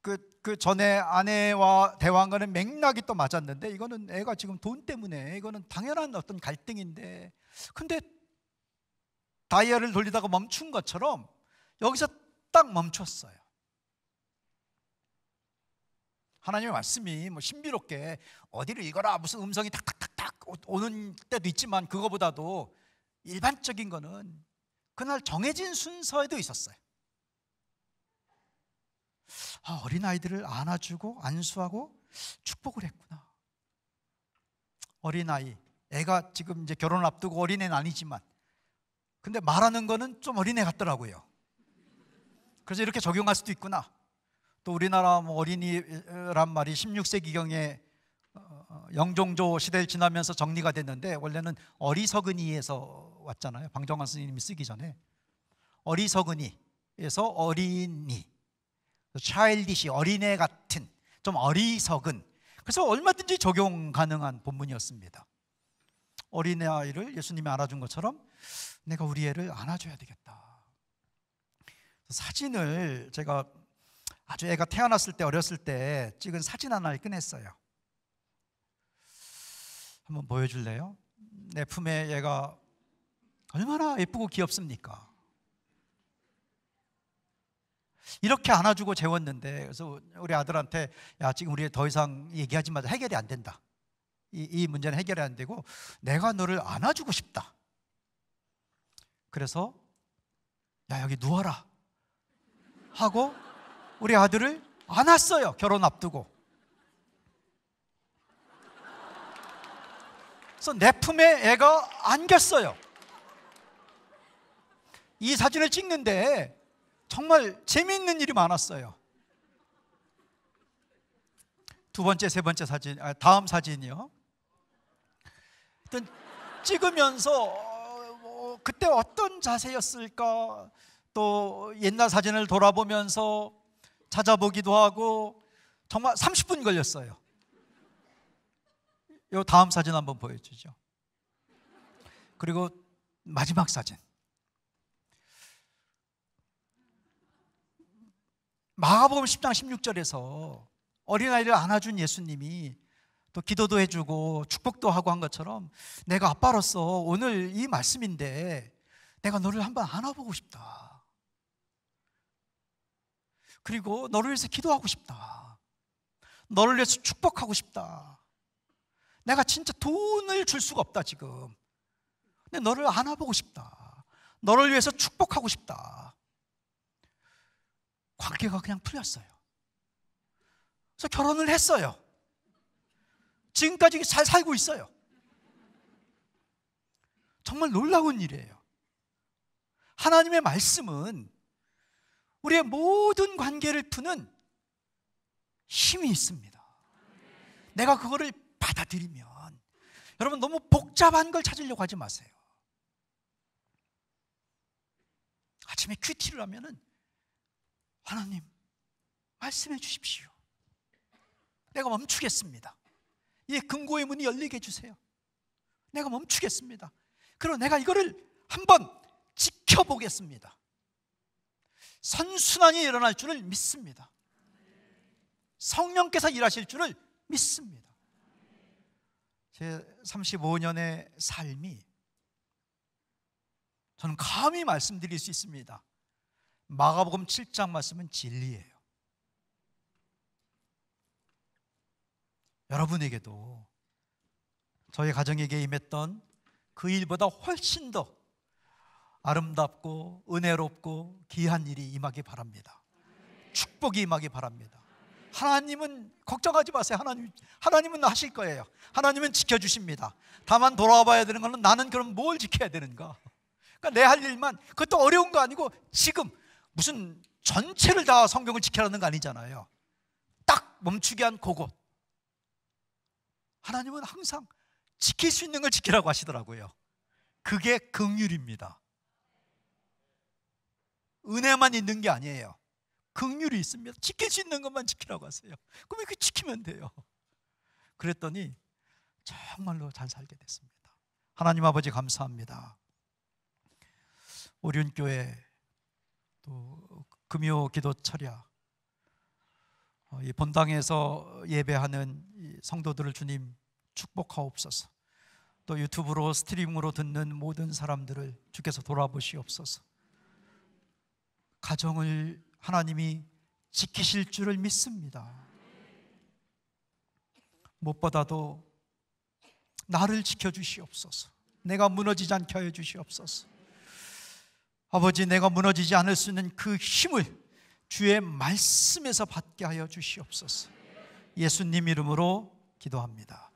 그 전에 아내와 대화한 거는 맥락이 또 맞았는데, 이거는 애가 지금 돈 때문에, 이거는 당연한 어떤 갈등인데, 근데 다이얼을 돌리다가 멈춘 것처럼 여기서 딱 멈췄어요. 하나님의 말씀이 뭐 신비롭게 어디를 읽어라 무슨 음성이 탁탁탁탁 오는 때도 있지만, 그거보다도 일반적인 거는 그날 정해진 순서에도 있었어요. 어린아이들을 안아주고 안수하고 축복을 했구나. 어린아이, 애가 지금 이제 결혼을 앞두고 어린애는 아니지만, 근데 말하는 거는 좀 어린애 같더라고요. 그래서 이렇게 적용할 수도 있구나. 또 우리나라 뭐 어린이란 말이 16세기경에 영종조 시대를 지나면서 정리가 됐는데, 원래는 어리석은이에서 왔잖아요. 방정환 스님이 쓰기 전에 어리석은이에서 어린이, childish, 어린애 같은, 좀 어리석은. 그래서 얼마든지 적용 가능한 본문이었습니다. 어린아이를 예수님이 안아준 것처럼 내가 우리 애를 안아줘야 되겠다. 사진을 제가 아주 애가 태어났을 때, 어렸을 때 찍은 사진 하나를 꺼냈어요. 한번 보여줄래요? 내 품에 얘가 얼마나 예쁘고 귀엽습니까? 이렇게 안아주고 재웠는데, 그래서 우리 아들한테, 야, 지금 우리 더 이상 얘기하지 마자, 해결이 안 된다. 이 문제는 해결이 안 되고 내가 너를 안아주고 싶다. 그래서 야, 여기 누워라 하고 우리 아들을 안았어요. 결혼 앞두고. 그래서 내 품에 애가 안겼어요. 이 사진을 찍는데 정말 재미있는 일이 많았어요. 두 번째, 세 번째 사진, 다음 사진이요. 일단 찍으면서 그때 어떤 자세였을까, 또 옛날 사진을 돌아보면서 찾아보기도 하고 정말 30분 걸렸어요. 이 다음 사진 한번 보여주죠. 그리고 마지막 사진. 마가복음 10장 16절에서 어린아이를 안아준 예수님이 또 기도도 해주고 축복도 하고 한 것처럼, 내가 아빠로서 오늘 이 말씀인데 내가 너를 한번 안아보고 싶다. 그리고 너를 위해서 기도하고 싶다. 너를 위해서 축복하고 싶다. 내가 진짜 돈을 줄 수가 없다 지금. 근데 너를 안아보고 싶다. 너를 위해서 축복하고 싶다. 관계가 그냥 풀렸어요. 그래서 결혼을 했어요. 지금까지 잘 살고 있어요. 정말 놀라운 일이에요. 하나님의 말씀은 우리의 모든 관계를 푸는 힘이 있습니다. 내가 그거를 받아들이면, 여러분 너무 복잡한 걸 찾으려고 하지 마세요. 아침에 큐티를 하면은 하나님 말씀해 주십시오. 내가 멈추겠습니다. 이 금고의 문이 열리게 해주세요. 내가 멈추겠습니다. 그리고 내가 이거를 한번 지켜보겠습니다. 선순환이 일어날 줄을 믿습니다. 성령께서 일하실 줄을 믿습니다. 제 35년의 삶이, 저는 감히 말씀드릴 수 있습니다. 마가복음 7장 말씀은 진리예요. 여러분에게도 저희 가정에게 임했던 그 일보다 훨씬 더 아름답고 은혜롭고 귀한 일이 임하기 바랍니다. 축복이 임하기 바랍니다. 하나님은 걱정하지 마세요. 하나님은 하실 거예요. 하나님은 지켜주십니다. 다만 돌아와 봐야 되는 것은, 나는 그럼 뭘 지켜야 되는가? 그러니까 내 할 일만, 그것도 어려운 거 아니고, 지금 무슨 전체를 다 성경을 지켜라는 거 아니잖아요. 딱 멈추게 한 그곳. 하나님은 항상 지킬 수 있는 걸 지키라고 하시더라고요. 그게 긍휼입니다. 은혜만 있는 게 아니에요. 긍휼이 있습니다. 지킬 수 있는 것만 지키라고 하세요. 그럼 이렇게 지키면 돼요. 그랬더니 정말로 잘 살게 됐습니다. 하나님 아버지 감사합니다. 오륜교회 또 금요 기도 철야, 이 본당에서 예배하는 이 성도들을 주님 축복하옵소서. 또 유튜브로 스트리밍으로 듣는 모든 사람들을 주께서 돌아보시옵소서. 가정을 하나님이 지키실 줄을 믿습니다. 무엇보다도 나를 지켜주시옵소서. 내가 무너지지 않게 하여 주시옵소서. 아버지, 내가 무너지지 않을 수 있는 그 힘을 주의 말씀에서 받게 하여 주시옵소서. 예수님 이름으로 기도합니다.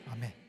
아멘.